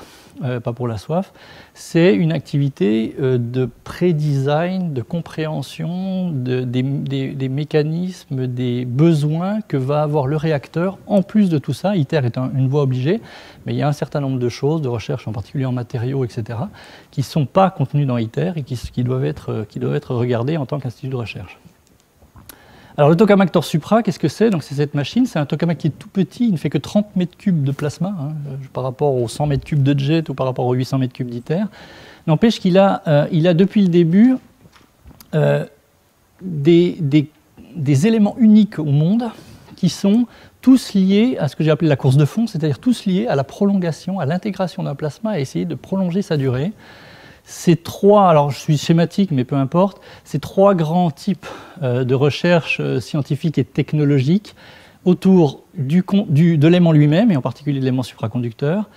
pas pour la soif. C'est une activité de pré-design, de compréhension des mécanismes, des besoins que va avoir le réacteur. En plus de tout ça, ITER est une voie obligée, mais il y a un certain nombre de choses, de recherche en particulier en matériaux, etc., qui ne sont pas contenues dans ITER et qui doivent être regardées en tant qu'institut de recherche. Alors le tokamak Thor-Supra, qu'est-ce que c'est? Donc c'est cette machine, c'est un tokamak qui est tout petit, il ne fait que 30 mètres cubes de plasma, hein, par rapport aux 100 mètres cubes de jet ou par rapport aux 800 mètres cubes d'ITER. N'empêche qu'il a depuis le début des éléments uniques au monde qui sont tous liés à ce que j'ai appelé la course de fond, c'est-à-dire tous liés à la prolongation, à l'intégration d'un plasma, à essayer de prolonger sa durée. Ces trois, alors je suis schématique mais peu importe, ces trois grands types de recherche scientifique et technologique autour de l'aimant lui-même, et en particulier de l'aimant supraconducteur,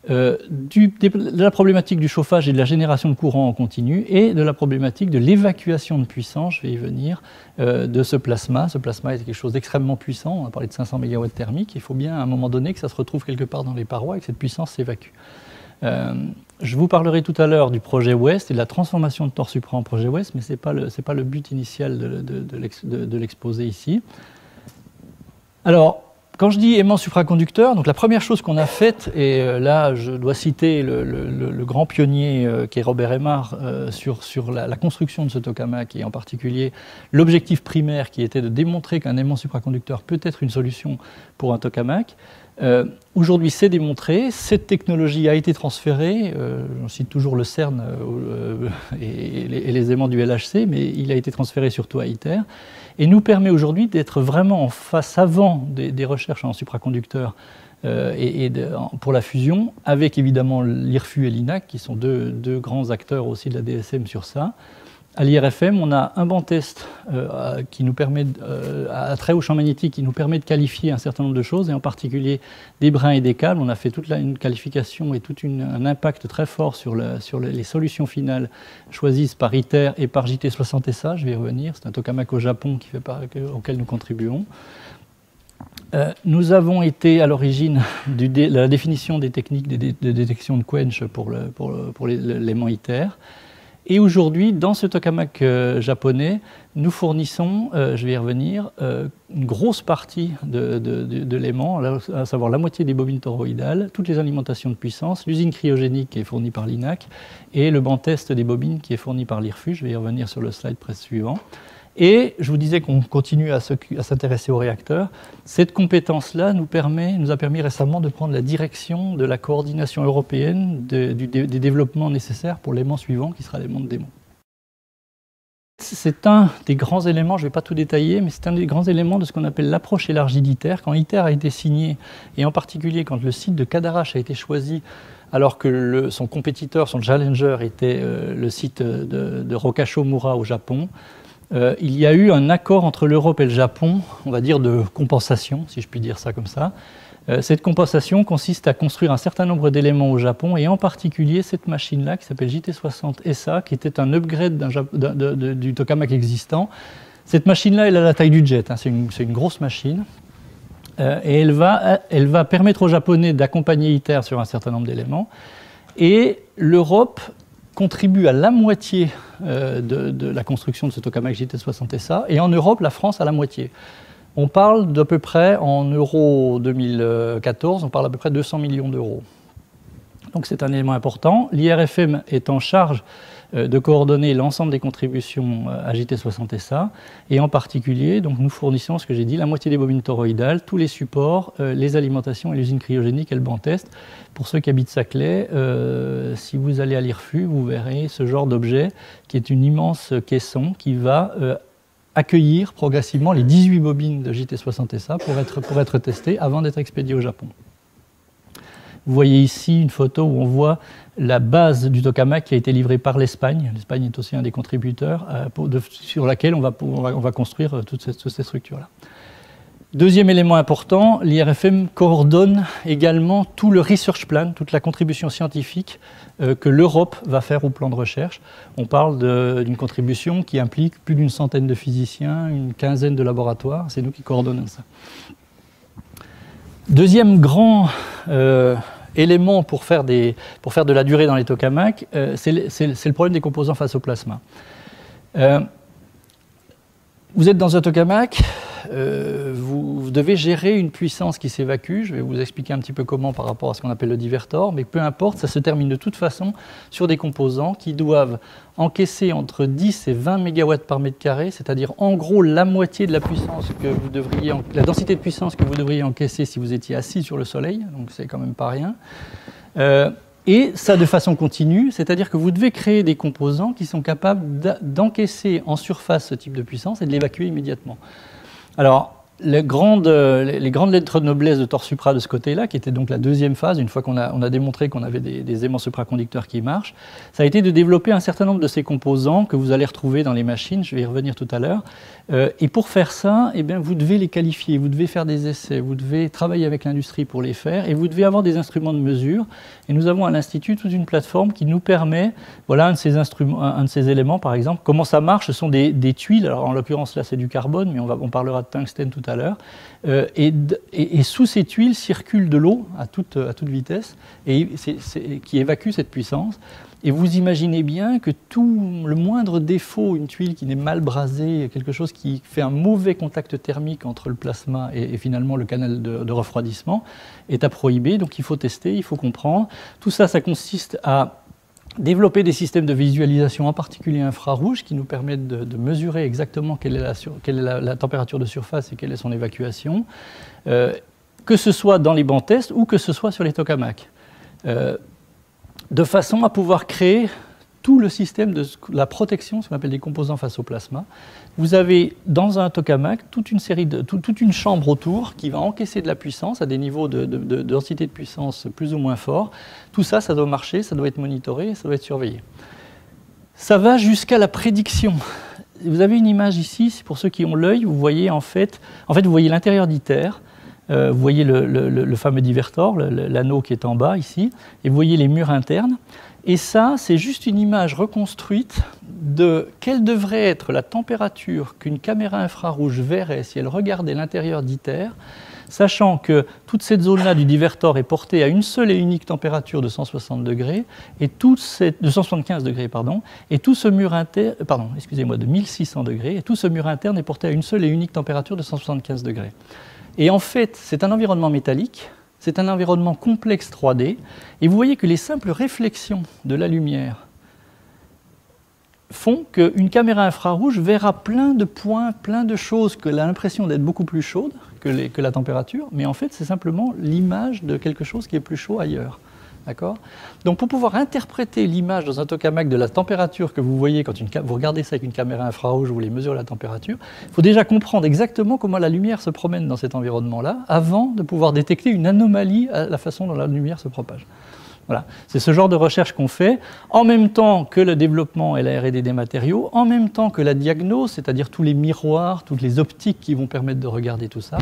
de la problématique du chauffage et de la génération de courant en continu, et de la problématique de l'évacuation de puissance, je vais y venir, de ce plasma. Ce plasma est quelque chose d'extrêmement puissant, on a parlé de 500 MW thermiques, il faut bien à un moment donné que ça se retrouve quelque part dans les parois et que cette puissance s'évacue. Je vous parlerai tout à l'heure du projet West et de la transformation de Thor Supra en projet West, mais ce n'est pas le but initial de l'exposer ici. Alors, quand je dis aimant supraconducteur, donc la première chose qu'on a faite, et là je dois citer le grand pionnier qui est Robert Aymar sur la construction de ce tokamak, et en particulier l'objectif primaire qui était de démontrer qu'un aimant supraconducteur peut être une solution pour un tokamak. Aujourd'hui, c'est démontré, cette technologie a été transférée, j'en cite toujours le CERN et les aimants du LHC, mais il a été transféré surtout à ITER, et nous permet aujourd'hui d'être vraiment en face avant des recherches en supraconducteurs pour la fusion, avec évidemment l'IRFU et l'INAC, qui sont deux grands acteurs aussi de la DSM sur ça. À l'IRFM, on a un banc test qui nous permet, à très haut champ magnétique, qui nous permet de qualifier un certain nombre de choses, et en particulier des brins et des câbles. On a fait toute une qualification et un impact très fort sur les solutions finales choisies par ITER et par JT60SA, je vais y revenir. C'est un tokamak au Japon auquel nous contribuons. Nous avons été à l'origine de la définition des techniques de détection de quench pour l'aimant ITER. Et aujourd'hui, dans ce tokamak japonais, nous fournissons, je vais y revenir, une grosse partie de l'aimant, à savoir la moitié des bobines toroïdales, toutes les alimentations de puissance, l'usine cryogénique qui est fournie par l'INAC, et le banc test des bobines qui est fourni par l'IRFU. Je vais y revenir sur le slide suivant. Et je vous disais qu'on continue à s'intéresser aux réacteurs. Cette compétence-là nous a permis récemment de prendre la direction de la coordination européenne des développements nécessaires pour l'aimant suivant, qui sera l'aimant de démon. C'est un des grands éléments, je ne vais pas tout détailler, mais c'est un des grands éléments de ce qu'on appelle l'approche élargie d'ITER. Quand ITER a été signé, et en particulier quand le site de Cadarache a été choisi, alors que son compétiteur, son challenger, était le site de Rokashomura au Japon, il y a eu un accord entre l'Europe et le Japon, on va dire de compensation, si je puis dire ça comme ça. Cette compensation consiste à construire un certain nombre d'éléments au Japon, et en particulier cette machine-là qui s'appelle JT60SA, qui était un upgrade du tokamak existant. Cette machine-là, elle a la taille du jet, hein, c'est une grosse machine. Et elle va permettre aux Japonais d'accompagner ITER sur un certain nombre d'éléments. Et l'Europe contribue à la moitié de la construction de ce tokamak JT60SA, et en Europe, la France à la moitié. On parle d'à peu près, en euros 2014, on parle à peu près de 200 millions d'euros. Donc c'est un élément important. L'IRFM est en charge de coordonner l'ensemble des contributions à JT60SA, et en particulier, donc, nous fournissons, ce que j'ai dit, la moitié des bobines toroïdales, tous les supports, les alimentations et l'usine cryogénique et le banc test. Pour ceux qui habitent Saclay, si vous allez à l'IRFU, vous verrez ce genre d'objet qui est une immense caisson qui va accueillir progressivement les 18 bobines de JT60SA pour être testées avant d'être expédiées au Japon. Vous voyez ici une photo où on voit la base du tokamak qui a été livrée par l'Espagne. L'Espagne est aussi un des contributeurs sur laquelle on va construire toutes ces structures-là. Deuxième élément important, l'IRFM coordonne également tout le research plan, toute la contribution scientifique que l'Europe va faire au plan de recherche. On parle d'une contribution qui implique plus d'une centaine de physiciens, une quinzaine de laboratoires. C'est nous qui coordonnons ça. Deuxième grand élément pour faire de la durée dans les tokamaks, c'est le problème des composants face au plasma. Vous êtes dans un tokamak, vous devez gérer une puissance qui s'évacue. Je vais vous expliquer un petit peu comment par rapport à ce qu'on appelle le divertor, mais peu importe, ça se termine de toute façon sur des composants qui doivent encaisser entre 10 et 20 MW par mètre carré, c'est-à-dire en gros la moitié de la puissance la densité de puissance que vous devriez encaisser si vous étiez assis sur le soleil, donc c'est quand même pas rien. Et ça de façon continue, c'est-à-dire que vous devez créer des composants qui sont capables d'encaisser en surface ce type de puissance et de l'évacuer immédiatement. Alors, les grandes lettres de noblesse de Torsupra de ce côté-là, qui était donc la deuxième phase, une fois qu'on a démontré qu'on avait des aimants supraconducteurs qui marchent, ça a été de développer un certain nombre de ces composants que vous allez retrouver dans les machines, je vais y revenir tout à l'heure. Et pour faire ça, eh bien, vous devez les qualifier, vous devez faire des essais, vous devez travailler avec l'industrie pour les faire, et vous devez avoir des instruments de mesure. Et nous avons à l'Institut toute une plateforme qui nous permet, voilà un de ces instruments, un de ces éléments par exemple. Comment ça marche? Ce sont des tuiles, alors en l'occurrence là c'est du carbone, mais on parlera de tungstène tout à l'heure. Et sous ces tuiles circule de l'eau à toute vitesse, et qui évacue cette puissance. Et vous imaginez bien que le moindre défaut, une tuile qui n'est mal brasée, quelque chose qui fait un mauvais contact thermique entre le plasma et finalement le canal de refroidissement, est à prohiber. Donc il faut tester, il faut comprendre. Tout ça, ça consiste à développer des systèmes de visualisation, en particulier infrarouge, qui nous permettent de mesurer exactement quelle est la température de surface et quelle est son évacuation, que ce soit dans les bancs tests ou que ce soit sur les tokamaks. De façon à pouvoir créer tout le système de la protection, ce qu'on appelle des composants face au plasma. Vous avez dans un tokamak toute une chambre autour qui va encaisser de la puissance à des niveaux de densité de puissance plus ou moins forts. Tout ça, ça doit marcher, ça doit être monitoré, ça doit être surveillé. Ça va jusqu'à la prédiction. Vous avez une image ici, pour ceux qui ont l'œil, vous voyez en fait vous voyez l'intérieur d'ITER. Vous voyez le fameux divertor, l'anneau qui est en bas ici, et vous voyez les murs internes. Et ça, c'est juste une image reconstruite de quelle devrait être la température qu'une caméra infrarouge verrait si elle regardait l'intérieur d'ITER, sachant que toute cette zone-là du divertor est portée à une seule et unique température de 160 degrés, et de 175 degrés, pardon, et tout ce mur interne, de 1600 degrés, et tout ce mur interne est porté à une seule et unique température de 175 degrés. Et en fait, c'est un environnement métallique, c'est un environnement complexe 3D, et vous voyez que les simples réflexions de la lumière font qu'une caméra infrarouge verra plein de points, plein de choses que a l'impression d'être beaucoup plus chaudes que la température, mais en fait, c'est simplement l'image de quelque chose qui est plus chaud ailleurs. D'accord ? Donc pour pouvoir interpréter l'image dans un tokamak de la température que vous voyez quand vous regardez ça avec une caméra infrarouge, vous voulez mesurer la température, il faut déjà comprendre exactement comment la lumière se promène dans cet environnement-là avant de pouvoir détecter une anomalie à la façon dont la lumière se propage. Voilà. C'est ce genre de recherche qu'on fait, en même temps que le développement et la R&D des matériaux, en même temps que la diagnose, c'est-à-dire tous les miroirs, toutes les optiques qui vont permettre de regarder tout ça.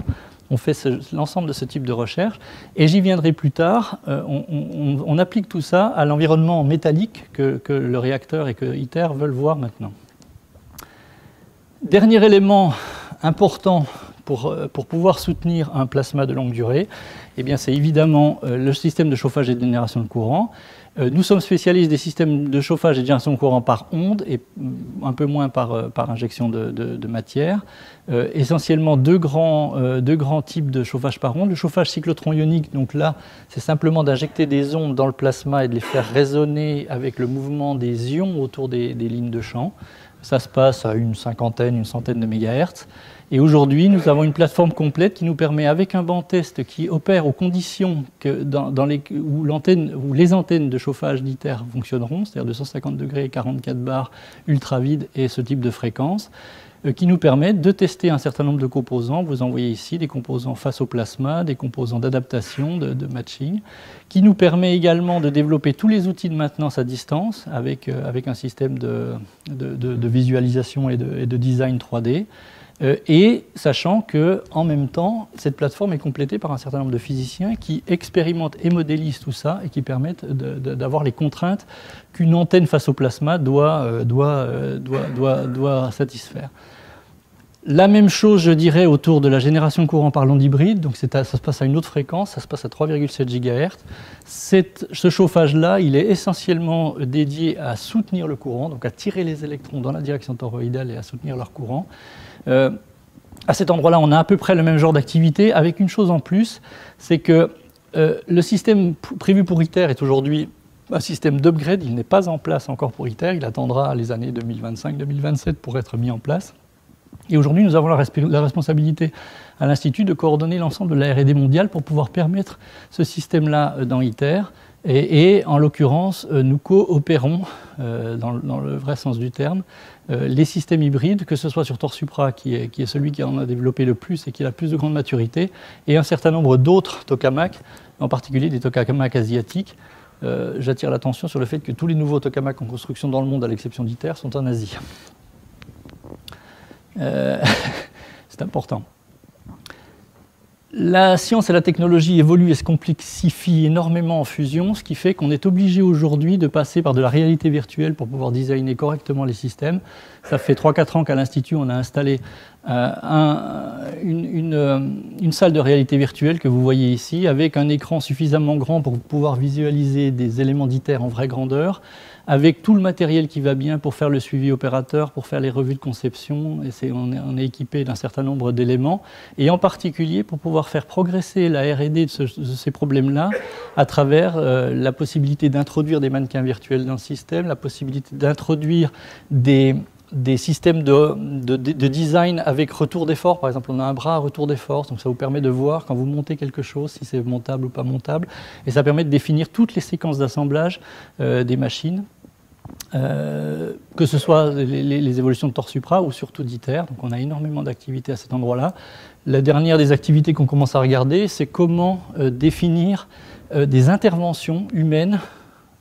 On fait l'ensemble de ce type de recherche, et j'y viendrai plus tard. On applique tout ça à l'environnement métallique que le réacteur et que ITER veulent voir maintenant. Dernier élément important pour pouvoir soutenir un plasma de longue durée, eh bien, c'est évidemment le système de chauffage et de génération de courant. Nous sommes spécialistes des systèmes de chauffage et de génération de courant par onde et un peu moins par injection de matière. Essentiellement deux grands types de chauffage par onde. Le chauffage cyclotron ionique, donc là, c'est simplement d'injecter des ondes dans le plasma et de les faire résonner avec le mouvement des ions autour des lignes de champ. Ça se passe à une centaine de mégahertz. Et aujourd'hui, nous avons une plateforme complète qui nous permet, avec un banc test qui opère aux conditions où les antennes de chauffage d'ITER fonctionneront, c'est-à-dire 250 degrés, 44 bars, ultra vide et ce type de fréquence, qui nous permettent de tester un certain nombre de composants. Vous en voyez ici des composants face au plasma, des composants d'adaptation, de matching, qui nous permet également de développer tous les outils de maintenance à distance avec un système de visualisation et de design 3D. Et sachant qu'en même temps, cette plateforme est complétée par un certain nombre de physiciens qui expérimentent et modélisent tout ça et qui permettent d'avoir les contraintes qu'une antenne face au plasma doit satisfaire. La même chose, je dirais, autour de la génération de courant par l'onde hybride. Donc ça se passe à une autre fréquence, ça se passe à 3,7 GHz. Ce chauffage-là, il est essentiellement dédié à soutenir le courant, donc à tirer les électrons dans la direction toroïdale et à soutenir leur courant. À cet endroit-là, on a à peu près le même genre d'activité, avec une chose en plus, c'est que le système prévu pour ITER est aujourd'hui un système d'upgrade. Il n'est pas en place encore pour ITER, il attendra les années 2025-2027 pour être mis en place. Et aujourd'hui, nous avons la responsabilité à l'Institut de coordonner l'ensemble de la R&D mondiale pour pouvoir permettre ce système-là dans ITER. Et en l'occurrence, nous coopérons, dans le vrai sens du terme, les systèmes hybrides, que ce soit sur TorSupra, qui est celui qui en a développé le plus et qui a la plus de grande maturité, et un certain nombre d'autres tokamaks, en particulier des tokamaks asiatiques. J'attire l'attention sur le fait que tous les nouveaux tokamaks en construction dans le monde, à l'exception d'ITER, sont en Asie. C'est important. La science et la technologie évoluent et se complexifient énormément en fusion, ce qui fait qu'on est obligé aujourd'hui de passer par de la réalité virtuelle pour pouvoir designer correctement les systèmes. Ça fait 3-4 ans qu'à l'Institut, on a installé une salle de réalité virtuelle que vous voyez ici, avec un écran suffisamment grand pour pouvoir visualiser des éléments d'ITER en vraie grandeur, avec tout le matériel qui va bien pour faire le suivi opérateur, pour faire les revues de conception. Et on est équipé d'un certain nombre d'éléments, et en particulier pour pouvoir faire progresser la R&D de ces problèmes-là à travers la possibilité d'introduire des mannequins virtuels dans le système, la possibilité d'introduire des systèmes de design avec retour d'effort. Par exemple, on a un bras à retour d'effort, donc ça vous permet de voir quand vous montez quelque chose, si c'est montable ou pas montable, et ça permet de définir toutes les séquences d'assemblage des machines, que ce soit les évolutions de TorSupra ou surtout d'ITER. Donc on a énormément d'activités à cet endroit-là. La dernière des activités qu'on commence à regarder, c'est comment définir des interventions humaines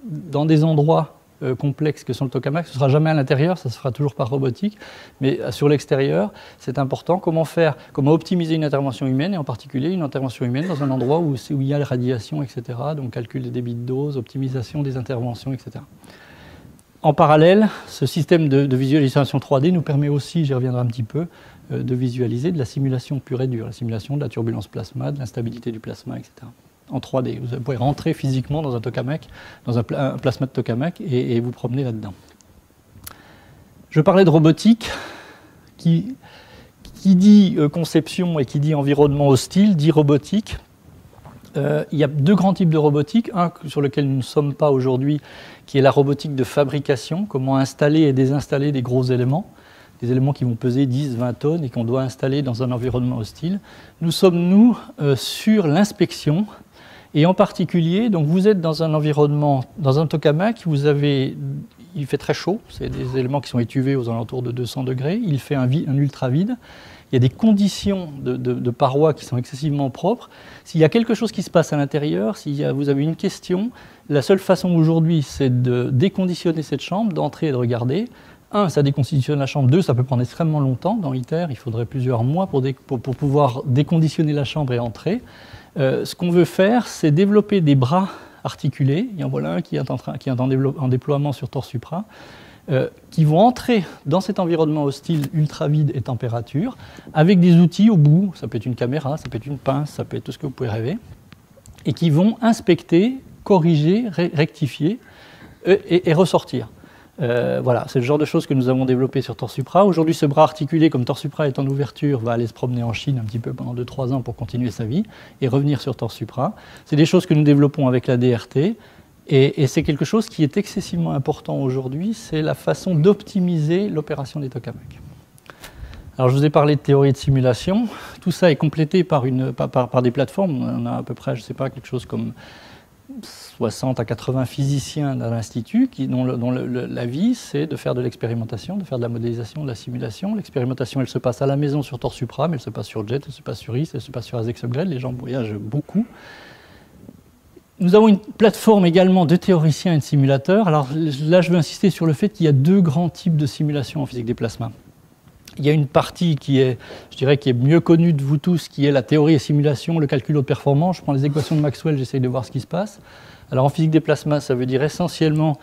dans des endroits complexes que sont le tokamak. Ce ne sera jamais à l'intérieur, ça se fera toujours par robotique, mais sur l'extérieur, c'est important. Comment optimiser une intervention humaine, et en particulier une intervention humaine dans un endroit où il y a la radiation, etc. Donc calcul des débits de dose, optimisation des interventions, etc. En parallèle, ce système de visualisation 3D nous permet aussi, j'y reviendrai un petit peu, de visualiser de la simulation pure et dure, la simulation de la turbulence plasma, de l'instabilité du plasma, etc. En 3D. Vous pouvez rentrer physiquement dans un tokamak, dans un plasma de tokamak, et vous promener là-dedans. Je parlais de robotique, qui dit conception et qui dit environnement hostile, dit robotique. Il y a deux grands types de robotique, un sur lequel nous ne sommes pas aujourd'hui, qui est la robotique de fabrication, comment installer et désinstaller des gros éléments, des éléments qui vont peser 10-20 tonnes et qu'on doit installer dans un environnement hostile. Nous sommes, nous, sur l'inspection, et en particulier, donc vous êtes dans un environnement, dans un tokamak, il fait très chaud, c'est des éléments qui sont étuvés aux alentours de 200 degrés, il fait un ultra vide. Il y a des conditions de parois qui sont excessivement propres. S'il y a quelque chose qui se passe à l'intérieur, vous avez une question, la seule façon aujourd'hui, c'est de déconditionner cette chambre, d'entrer et de regarder. 1, ça déconditionne la chambre. 2, ça peut prendre extrêmement longtemps. Dans ITER, il faudrait plusieurs mois pour pouvoir déconditionner la chambre et entrer. Ce qu'on veut faire, c'est développer des bras articulés. Il y en voilà un qui est en déploiement sur TorSupra, qui vont entrer dans cet environnement hostile ultra vide et température, avec des outils au bout, ça peut être une caméra, ça peut être une pince, ça peut être tout ce que vous pouvez rêver, et qui vont inspecter, corriger, rectifier et ressortir. Voilà, c'est le genre de choses que nous avons développé sur TorSupra. Aujourd'hui, ce bras articulé, comme TorSupra est en ouverture, va aller se promener en Chine un petit peu pendant 2-3 ans pour continuer sa vie et revenir sur TorSupra. C'est des choses que nous développons avec la DRT. Et c'est quelque chose qui est excessivement important aujourd'hui, c'est la façon d'optimiser l'opération des tokamaks. Alors je vous ai parlé de théorie de simulation, tout ça est complété par des plateformes, on a à peu près, je ne sais pas, quelque chose comme 60 à 80 physiciens dans l'Institut dont la vie c'est de faire de l'expérimentation, de faire de la modélisation, de la simulation. L'expérimentation elle se passe à la maison sur TorSupra, mais elle se passe sur JET, elle se passe sur IS, elle se passe sur ASICS Upgrade, les gens voyagent beaucoup. Nous avons une plateforme également de théoriciens et de simulateurs. Alors là, je veux insister sur le fait qu'il y a deux grands types de simulation en physique des plasmas. Il y a une partie qui est, je dirais, qui est mieux connue de vous tous, qui est la théorie et simulation, le calcul haute performance. Je prends les équations de Maxwell, j'essaye de voir ce qui se passe. Alors en physique des plasmas, ça veut dire essentiellement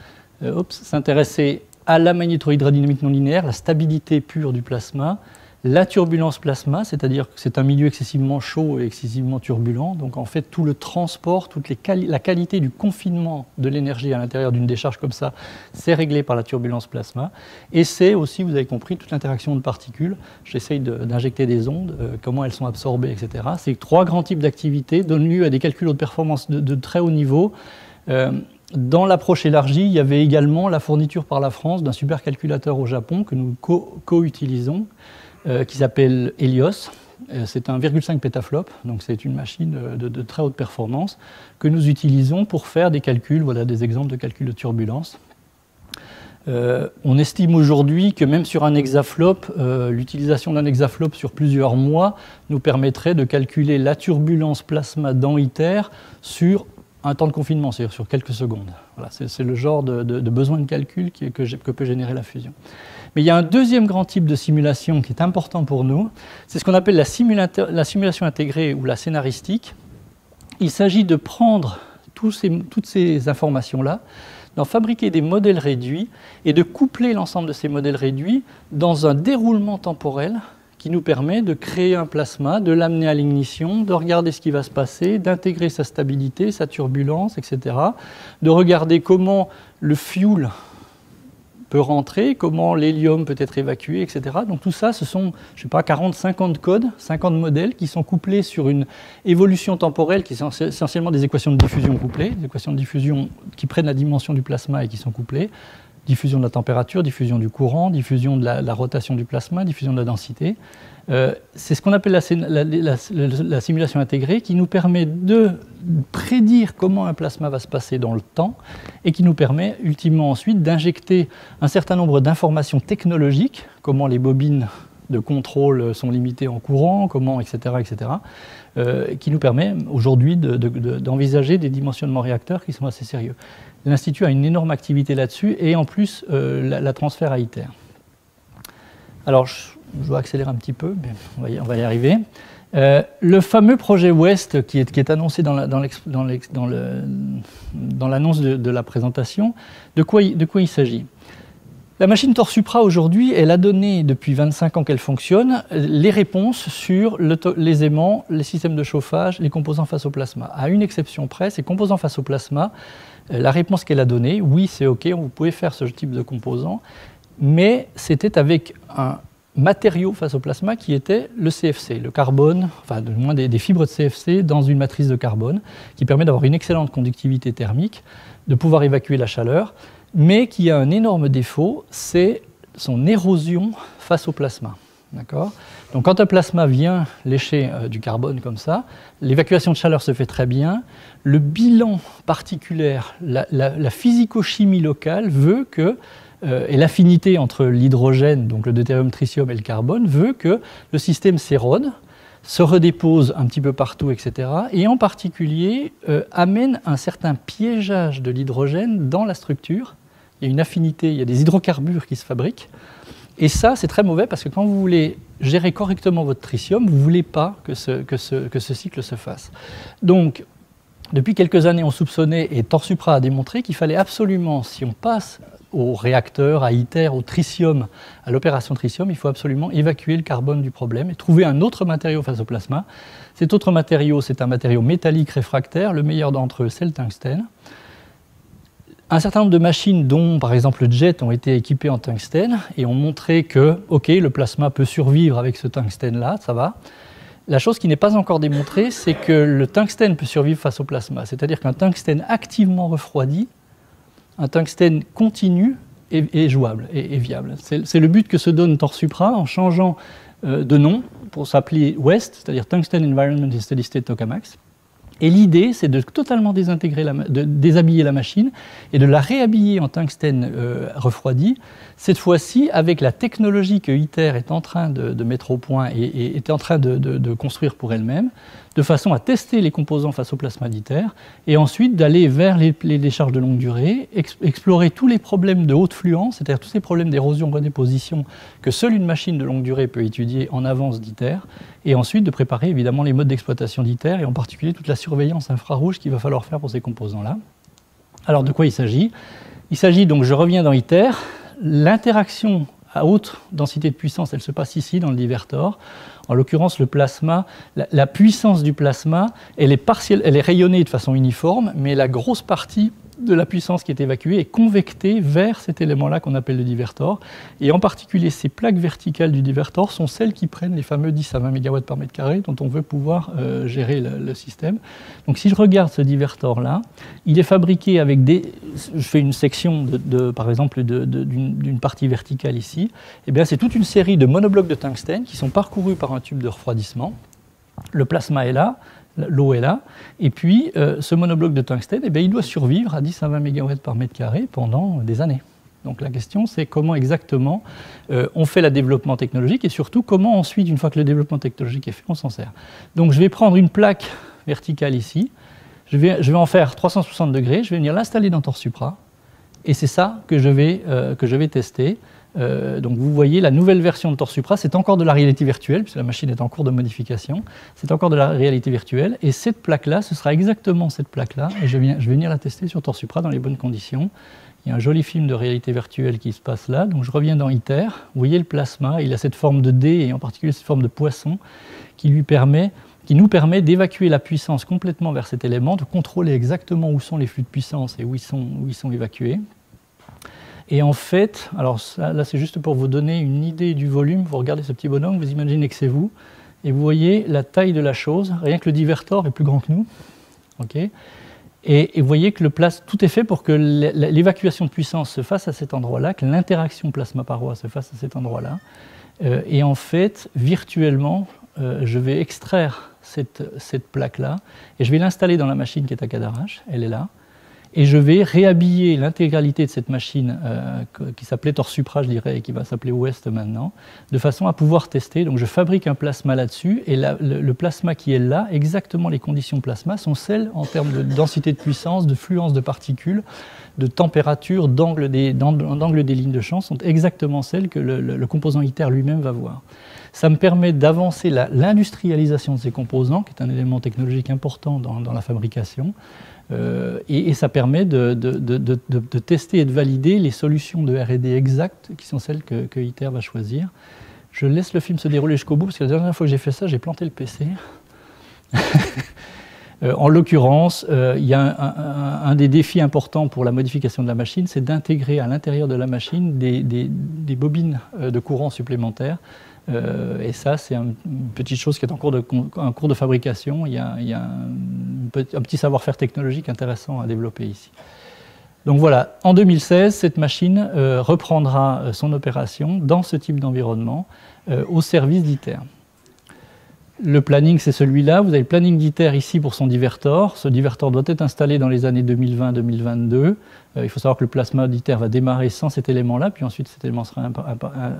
s'intéresser à la magnétohydrodynamique non linéaire, la stabilité pure du plasma, la turbulence plasma, c'est-à-dire que c'est un milieu excessivement chaud et excessivement turbulent. Donc en fait, tout le transport, la qualité du confinement de l'énergie à l'intérieur d'une décharge comme ça, c'est réglé par la turbulence plasma. Et c'est aussi, vous avez compris, toute l'interaction de particules. J'essaye d'injecter des ondes, comment elles sont absorbées, etc. Ces trois grands types d'activités donnent lieu à des calculs de performance de très haut niveau. Dans l'approche élargie, il y avait également la fourniture par la France d'un supercalculateur au Japon que nous co-utilisons, qui s'appelle Helios, C'est un 1,5 pétaflop, donc c'est une machine de très haute performance que nous utilisons pour faire des calculs, voilà des exemples de calculs de turbulence. On estime aujourd'hui que même sur un hexaflop, l'utilisation d'un hexaflop sur plusieurs mois nous permettrait de calculer la turbulence plasma dans ITER sur un temps de confinement, c'est-à-dire sur quelques secondes. Voilà, c'est le genre de besoin de calcul que peut générer la fusion. Mais il y a un deuxième grand type de simulation qui est important pour nous, c'est ce qu'on appelle la simulation intégrée ou la scénaristique. Il s'agit de prendre toutes ces informations-là, d'en fabriquer des modèles réduits et de coupler l'ensemble de ces modèles réduits dans un déroulement temporel qui nous permet de créer un plasma, de l'amener à l'ignition, de regarder ce qui va se passer, d'intégrer sa stabilité, sa turbulence, etc. De regarder comment le fuel peut rentrer, comment l'hélium peut être évacué, etc. Donc tout ça, ce sont, je sais pas, 40, 50 codes, 50 modèles qui sont couplés sur une évolution temporelle qui sont essentiellement des équations de diffusion couplées, des équations de diffusion qui prennent la dimension du plasma et qui sont couplées. Diffusion de la température, diffusion du courant, diffusion de la rotation du plasma, diffusion de la densité. C'est ce qu'on appelle la simulation intégrée qui nous permet de prédire comment un plasma va se passer dans le temps et qui nous permet ultimement ensuite d'injecter un certain nombre d'informations technologiques, comment les bobines de contrôle sont limitées en courant, comment, etc., qui nous permet aujourd'hui d'envisager des dimensionnements réacteurs qui sont assez sérieux. L'Institut a une énorme activité là-dessus et en plus la transfère à ITER. Alors, je dois accélérer un petit peu, mais on va y arriver. Le fameux projet West qui est annoncé dans l'annonce de la présentation, de quoi il s'agit ? La machine TorSupra aujourd'hui, elle a donné depuis 25 ans qu'elle fonctionne les réponses sur les aimants, les systèmes de chauffage, les composants face au plasma. À une exception près, ces composants face au plasma, la réponse qu'elle a donnée, oui c'est OK, vous pouvez faire ce type de composants, mais c'était avec un matériau face au plasma qui était le CFC, le carbone, enfin du moins des fibres de CFC dans une matrice de carbone, qui permet d'avoir une excellente conductivité thermique, de pouvoir évacuer la chaleur, mais qui a un énorme défaut, c'est son érosion face au plasma. D'accord ? Donc quand un plasma vient lécher du carbone comme ça, l'évacuation de chaleur se fait très bien, le bilan particulaire, la physico-chimie locale veut que, et l'affinité entre l'hydrogène, donc le deutérium, tritium et le carbone, veut que le système s'érode, se redépose un petit peu partout, etc. Et en particulier amène un certain piégeage de l'hydrogène dans la structure. Il y a une affinité, il y a des hydrocarbures qui se fabriquent. Et ça, c'est très mauvais parce que quand vous voulez gérer correctement votre tritium, vous ne voulez pas que ce cycle se fasse. Donc, depuis quelques années, on soupçonnait, et TorSupra a démontré qu'il fallait absolument, si on passe au réacteur, à ITER, au tritium, à l'opération tritium, il faut absolument évacuer le carbone du problème et trouver un autre matériau face au plasma. Cet autre matériau, c'est un matériau métallique réfractaire. Le meilleur d'entre eux, c'est le tungstène. Un certain nombre de machines, dont par exemple le JET, ont été équipées en tungstène et ont montré que, OK, le plasma peut survivre avec ce tungstène-là, ça va. La chose qui n'est pas encore démontrée, c'est que le tungstène peut survivre face au plasma. C'est-à-dire qu'un tungstène activement refroidi, un tungstène continu est jouable et viable. C'est le but que se donne TorSupra en changeant de nom pour s'appeler WEST, c'est-à-dire Tungsten Environment in Steady State Tokamaks. Et l'idée, c'est de totalement de déshabiller la machine et de la réhabiller en tungstène refroidi, cette fois-ci avec la technologie que ITER est en train de mettre au point et est en train de construire pour elle-même, de façon à tester les composants face au plasma d'ITER et ensuite d'aller vers les décharges de longue durée, explorer tous les problèmes de haute fluence, c'est-à-dire tous ces problèmes d'érosion-redéposition que seule une machine de longue durée peut étudier en avance d'ITER, et ensuite de préparer évidemment les modes d'exploitation d'ITER et en particulier toute la surveillance infrarouge qu'il va falloir faire pour ces composants-là. Alors de quoi il s'agit ? Il s'agit donc, je reviens dans ITER, l'interaction à haute densité de puissance, elle se passe ici dans le divertor. En l'occurrence, le plasma, la puissance du plasma, elle est rayonnée de façon uniforme, mais la grosse partie de la puissance qui est évacuée est convectée vers cet élément-là qu'on appelle le divertor. Et en particulier, ces plaques verticales du divertor sont celles qui prennent les fameux 10 à 20 MW par mètre carré dont on veut pouvoir gérer le système. Donc si je regarde ce divertor-là, il est fabriqué avec des... Je fais une section, par exemple, d'une partie verticale ici. Eh bien, c'est toute une série de monoblocs de tungstène qui sont parcourus par un tube de refroidissement. Le plasma est là. L'eau est là, et puis ce monobloc de tungstène, eh bien, il doit survivre à 10 à 20 MW par mètre carré pendant des années. Donc la question, c'est comment exactement on fait le développement technologique, et surtout comment ensuite, une fois que le développement technologique est fait, on s'en sert. Donc je vais prendre une plaque verticale ici, je vais en faire 360 degrés, je vais venir l'installer dans TorSupra, et c'est ça que je vais tester. Donc vous voyez la nouvelle version de TorSupra, c'est encore de la réalité virtuelle, puisque la machine est en cours de modification, c'est encore de la réalité virtuelle, et cette plaque-là, ce sera exactement cette plaque-là, et je vais venir la tester sur TorSupra dans les bonnes conditions. Il y a un joli film de réalité virtuelle qui se passe là, donc je reviens dans ITER, vous voyez le plasma, il a cette forme de D, et en particulier cette forme de poisson, qui nous permet d'évacuer la puissance complètement vers cet élément, de contrôler exactement où sont les flux de puissance et où ils sont évacués. Et en fait, alors là c'est juste pour vous donner une idée du volume, vous regardez ce petit bonhomme, vous imaginez que c'est vous, et vous voyez la taille de la chose, rien que le divertor est plus grand que nous, okay. Et vous voyez que tout est fait pour que l'évacuation de puissance se fasse à cet endroit-là, que l'interaction plasma-paroi se fasse à cet endroit-là, et en fait, virtuellement, je vais extraire cette plaque-là, et je vais l'installer dans la machine qui est à Cadarache, elle est là, et je vais réhabiller l'intégralité de cette machine qui s'appelait TorSupra, je dirais, et qui va s'appeler Ouest maintenant, de façon à pouvoir tester. Donc je fabrique un plasma là-dessus, et le plasma qui est là, exactement les conditions plasma, sont celles en termes de densité de puissance, de fluence de particules, de température, d'angle des lignes de champ, sont exactement celles que le composant ITER lui-même va voir. Ça me permet d'avancer l'industrialisation de ces composants, qui est un élément technologique important dans la fabrication, et ça permet de tester et de valider les solutions de R&D exactes qui sont celles que ITER va choisir. Je laisse le film se dérouler jusqu'au bout parce que la dernière fois que j'ai fait ça, j'ai planté le PC. En l'occurrence, il y a un des défis importants pour la modification de la machine, c'est d'intégrer à l'intérieur de la machine des bobines de courant supplémentaires. Et ça, c'est une petite chose qui est en cours de fabrication. Il y a un petit savoir-faire technologique intéressant à développer ici. Donc voilà, en 2016, cette machine reprendra son opération dans ce type d'environnement au service d'ITER. Le planning, c'est celui-là. Vous avez le planning d'ITER ici pour son divertor. Ce divertor doit être installé dans les années 2020-2022. Il faut savoir que le plasma d'ITER va démarrer sans cet élément-là, puis ensuite cet élément sera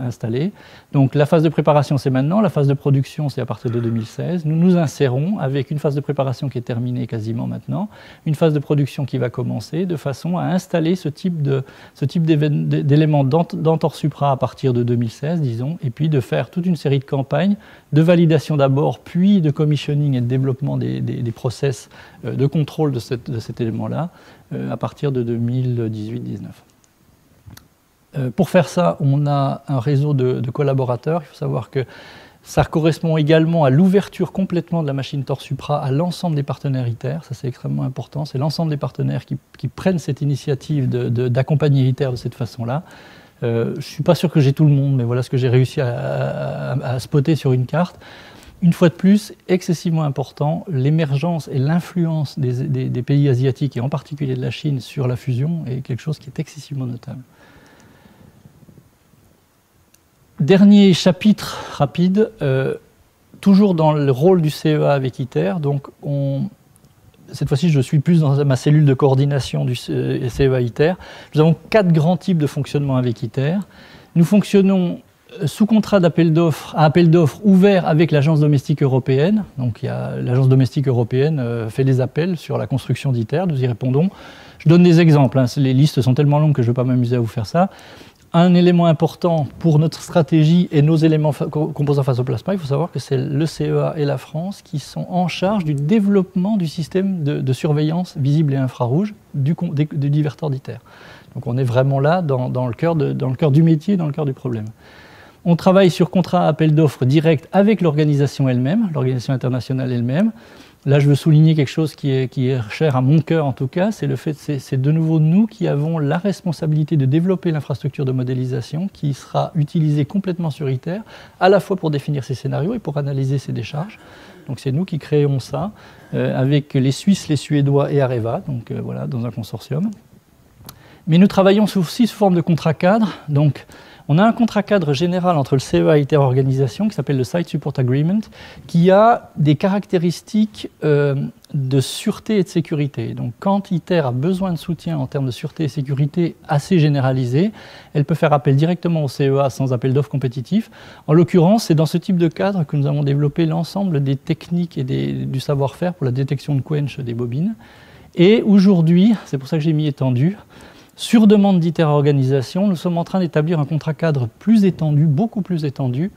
installé. Donc la phase de préparation, c'est maintenant. La phase de production, c'est à partir de 2016. Nous nous insérons avec une phase de préparation qui est terminée quasiment maintenant, une phase de production qui va commencer, de façon à installer ce type d'éléments dans TorSupra à partir de 2016, disons, et puis de faire toute une série de campagnes de validation d'abord, puis de commissioning et de développement des process de contrôle de cet élément-là à partir de 2018-19. Pour faire ça, on a un réseau de collaborateurs. Il faut savoir que ça correspond également à l'ouverture complètement de la machine TorSupra à l'ensemble des partenaires ITER. Ça, c'est extrêmement important. C'est l'ensemble des partenaires qui prennent cette initiative d'accompagner ITER de cette façon-là. Je ne suis pas sûr que j'ai tout le monde, mais voilà ce que j'ai réussi à spotter sur une carte. Une fois de plus, excessivement important, l'émergence et l'influence des pays asiatiques, et en particulier de la Chine, sur la fusion est quelque chose qui est excessivement notable. Dernier chapitre rapide, toujours dans le rôle du CEA avec ITER. Donc cette fois-ci, je suis plus dans ma cellule de coordination du CEA ITER. Nous avons 4 grands types de fonctionnement avec ITER. Nous fonctionnons sous contrat à appel d'offres ouvert avec l'Agence domestique européenne. Donc l'Agence domestique européenne fait des appels sur la construction d'ITER, nous y répondons. Je donne des exemples, hein. Les listes sont tellement longues que je ne vais pas m'amuser à vous faire ça. Un élément important pour notre stratégie et nos éléments composants face au plasma, il faut savoir que c'est le CEA et la France qui sont en charge du développement du système de surveillance visible et infrarouge du divertor d'ITER. Donc on est vraiment là dans le cœur du métier, dans le cœur du problème. On travaille sur contrat à appel d'offres direct avec l'organisation elle-même, l'organisation internationale elle-même, Là, je veux souligner quelque chose qui est cher à mon cœur, en tout cas, c'est le fait que c'est de nouveau nous qui avons la responsabilité de développer l'infrastructure de modélisation qui sera utilisée complètement sur ITER, à la fois pour définir ces scénarios et pour analyser ces décharges. Donc c'est nous qui créons ça, avec les Suisses, les Suédois et Areva, donc voilà, dans un consortium. Mais nous travaillons aussi sous forme de contrat cadre. Donc, on a un contrat cadre général entre le CEA et ITER Organisation qui s'appelle le Site Support Agreement, qui a des caractéristiques de sûreté et de sécurité. Donc, quand ITER a besoin de soutien en termes de sûreté et sécurité assez généralisé, elle peut faire appel directement au CEA sans appel d'offres compétitif. En l'occurrence, c'est dans ce type de cadre que nous avons développé l'ensemble des techniques et du savoir-faire pour la détection de quench des bobines. Et aujourd'hui, c'est pour ça que j'ai mis étendu, sur demande d'ITER Organisation, nous sommes en train d'établir un contrat cadre plus étendu, beaucoup plus étendu,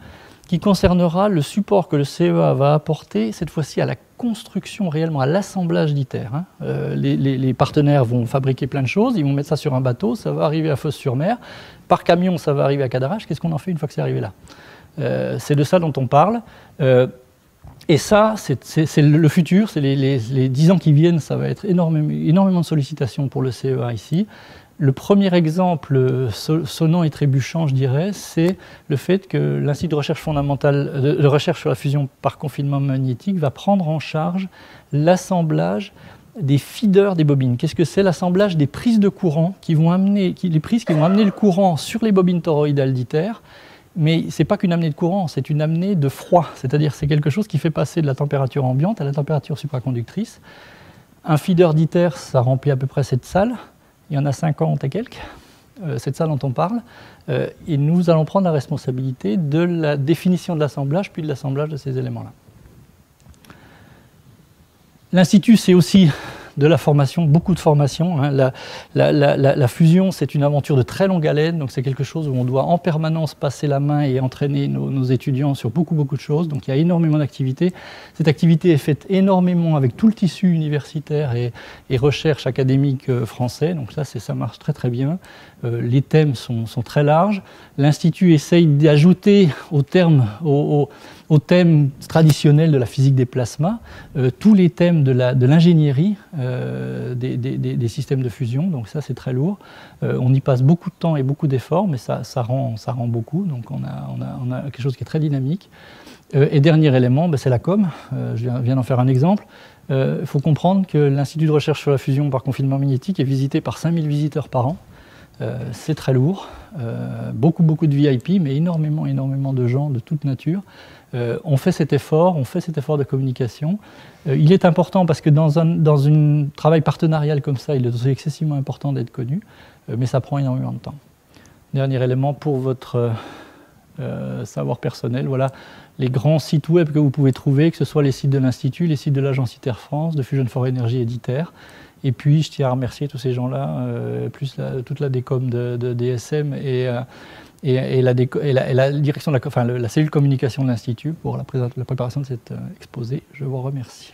qui concernera le support que le CEA va apporter, cette fois-ci à la construction réellement, à l'assemblage d'ITER. Les partenaires vont fabriquer plein de choses, ils vont mettre ça sur un bateau, ça va arriver à Fos-sur-Mer, par camion ça va arriver à Cadarache, qu'est-ce qu'on en fait une fois que c'est arrivé là? C'est de ça dont on parle. Et ça, c'est le futur, c'est les 10 ans qui viennent, ça va être énormément de sollicitations pour le CEA ici. Le premier exemple sonnant et trébuchant, je dirais, c'est le fait que l'Institut de recherche fondamentale, de recherche sur la fusion par confinement magnétique va prendre en charge l'assemblage des feeders des bobines. Qu'est-ce que c'est? L'assemblage des prises de courant qui vont amener le courant sur les bobines toroïdales d'ITER. Mais ce n'est pas qu'une amenée de courant, c'est une amenée de froid. C'est-à-dire c'est quelque chose qui fait passer de la température ambiante à la température supraconductrice. Un feeder d'ITER, ça remplit à peu près cette salle. Il y en a 50 et quelques, cette salle dont on parle. Et nous allons prendre la responsabilité de la définition de l'assemblage, puis de l'assemblage de ces éléments-là. L'Institut, c'est aussi de la formation, beaucoup de formation. La fusion, c'est une aventure de très longue haleine, donc c'est quelque chose où on doit en permanence passer la main et entraîner nos étudiants sur beaucoup de choses. Donc il y a énormément d'activités. Cette activité est faite énormément avec tout le tissu universitaire et recherche académique français, donc ça marche très bien. Les thèmes sont très larges. L'Institut essaye d'ajouter au thème traditionnel de la physique des plasmas tous les thèmes de l'ingénierie des systèmes de fusion, donc ça c'est très lourd. On y passe beaucoup de temps et beaucoup d'efforts, mais ça rend beaucoup, donc on a quelque chose qui est très dynamique. Et dernier élément, c'est la com. Je viens d'en faire un exemple. Il faut comprendre que l'Institut de recherche sur la fusion par confinement magnétique est visité par 5000 visiteurs par an. C'est très lourd, beaucoup de VIP, mais énormément de gens de toute nature. On fait cet effort de communication. Il est important parce que dans un travail partenarial comme ça, il est aussi excessivement important d'être connu, mais ça prend énormément de temps. Dernier élément pour votre savoir personnel, voilà les grands sites web que vous pouvez trouver, que ce soit les sites de l'Institut, les sites de l'agence ITER France, de Fusion for Energy et d'ITER. Et puis, je tiens à remercier tous ces gens-là, plus toute la décom de DSM et la direction de la cellule communication de l'Institut pour la préparation de cet exposé. Je vous remercie.